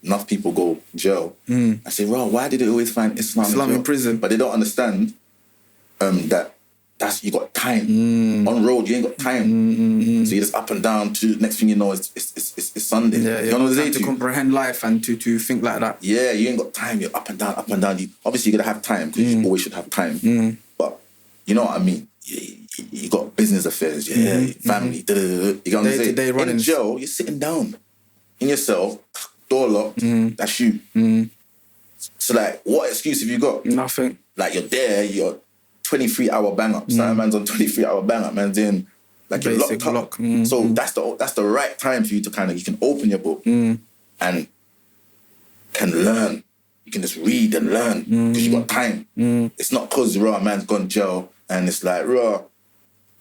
enough people go jail. I say, well, why did they always find Islam in prison? But they don't understand that you got time. On road, you ain't got time. So you're just up and down. To next thing you know, it's Sunday. Yeah, you know what I'm saying? To comprehend life and to think like that. Yeah, you ain't got time. You're up and down, up and down. Obviously, you're gonna have time because you always should have time. But you know what I mean. You got business affairs, family. You know what I'm saying? In jail, you're sitting down in your cell, door locked. That's you. So like, what excuse have you got? Nothing. Like you're there, you're 23-hour bang up. Some man's on 23-hour bang up. Man's doing like you're locked up. So that's the right time for you to kind of, you can open your book and can learn. You can just read and learn because you got time. It's not because a man's gone jail and it's like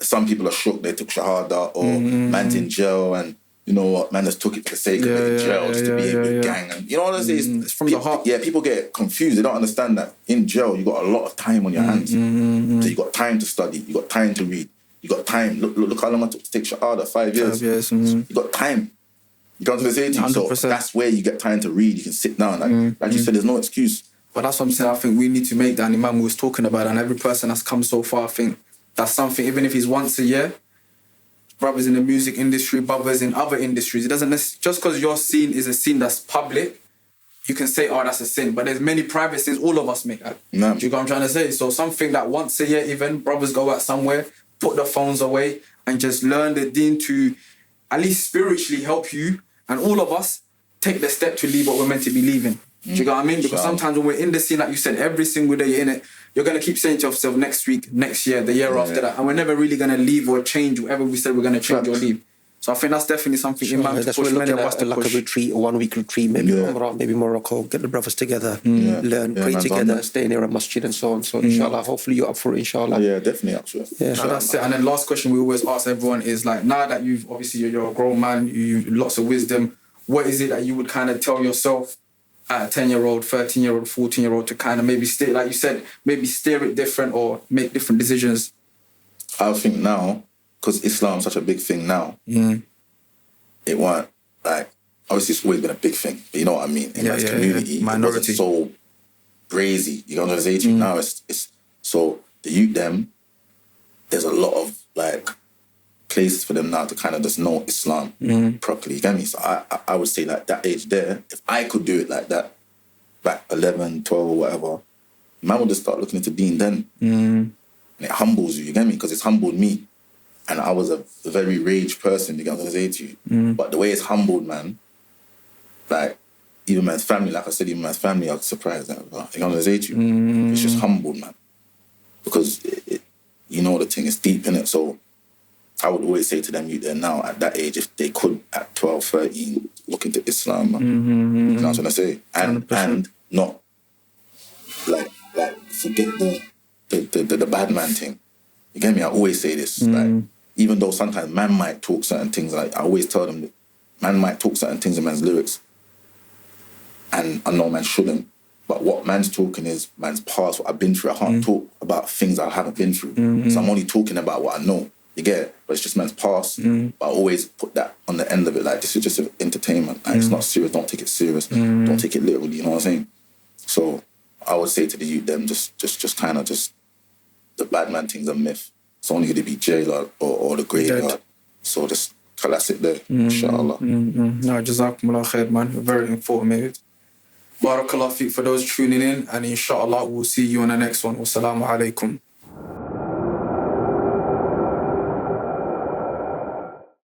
some people are shook. They took Shahadah or man's in jail and you know what, man just took it for the sake of it in jail just to be able to gang. And you know what I'm saying? It's from the heart. Yeah, people get confused. They don't understand that in jail you got a lot of time on your hands. So you got time to study. You got time to read. You got time. Look how long it took to take Shahadah, 5 years. 5 years. You got time. You got to say to you. So that's where you get time to read. You can sit down. Like you said, there's no excuse. But that's what I'm saying. I think we need to make that. And Imam was talking about it, and every person that's come so far, I think that's something, even if it's once a year, brothers in the music industry, brothers in other industries, it doesn't just because your scene is a scene that's public, you can say, oh, that's a sin. But there's many private sins all of us make. Do you know what I'm trying to say? So something that once a year even, brothers go out somewhere, put the phones away and just learn the deen to at least spiritually help you and all of us take the step to leave what we're meant to be leaving. Do you know what I mean? Because sometimes when we're in the scene, like you said, every single day you're in it, you're going to keep saying to yourself next week, next year, the year after that. And we're never really going to leave or change whatever we said we're going to change or leave. So I think that's definitely something Imam to push many of us to like push. a retreat, a 1 week retreat, maybe Umrah, maybe Morocco, get the brothers together, learn, pray together, stay near a masjid and so on. So inshallah, hopefully you're up for it, inshallah. Yeah, definitely up for it. Yeah. No, that's it. And then last question we always ask everyone is like, now that you've, obviously you're a grown man, you've lots of wisdom, what is it that you would kind of tell yourself at a 10-year-old, 13-year-old, 14-year-old to kind of maybe stay, like you said, maybe steer it different or make different decisions? I think now, because Islam's such a big thing now, it won't, like, obviously it's always been a big thing, but you know what I mean? In this community, minority. It wasn't so crazy. You know what I'm saying? Now it's so the youth them, there's a lot of like places for them now to kind of just know Islam properly. You get me? So I would say like that age there, if I could do it like that, back 11, 12 or whatever, man would just start looking into deen then. And it humbles you get me? Because it's humbled me. And I was a very rage person, you get what I'm saying to you. But the way it's humbled, man, like, even man's family, like I said, even man's family, I was surprised at, you know what I'm saying to you. It's just humbled, man. Because, you know, the thing is deep in it. So I would always say to them, you there now, at that age, if they could, at 12, 13, look into Islam, man. You know what I'm trying to say? And not, like, forget the bad man thing. You get me? I always say this. Like, even though sometimes man might talk certain things, like I always tell them that man might talk certain things in man's lyrics, and I know man shouldn't. But what man's talking is man's past, what I've been through. I can't talk about things I haven't been through. So I'm only talking about what I know. You get it? But it's just man's past. But I always put that on the end of it. Like, this is just entertainment. Like, it's not serious. Don't take it serious. Don't take it literally. You know what I'm saying? So I would say to the youth, them just kind of just, the bad man thing's a myth. It's only going to be jail or the graveyard. So just collapse it there, inshallah. No, Jazakumullah khair, man. Very informative. Barakallah feek for those tuning in, and inshallah we'll see you on the next one. Wassalamu alaikum.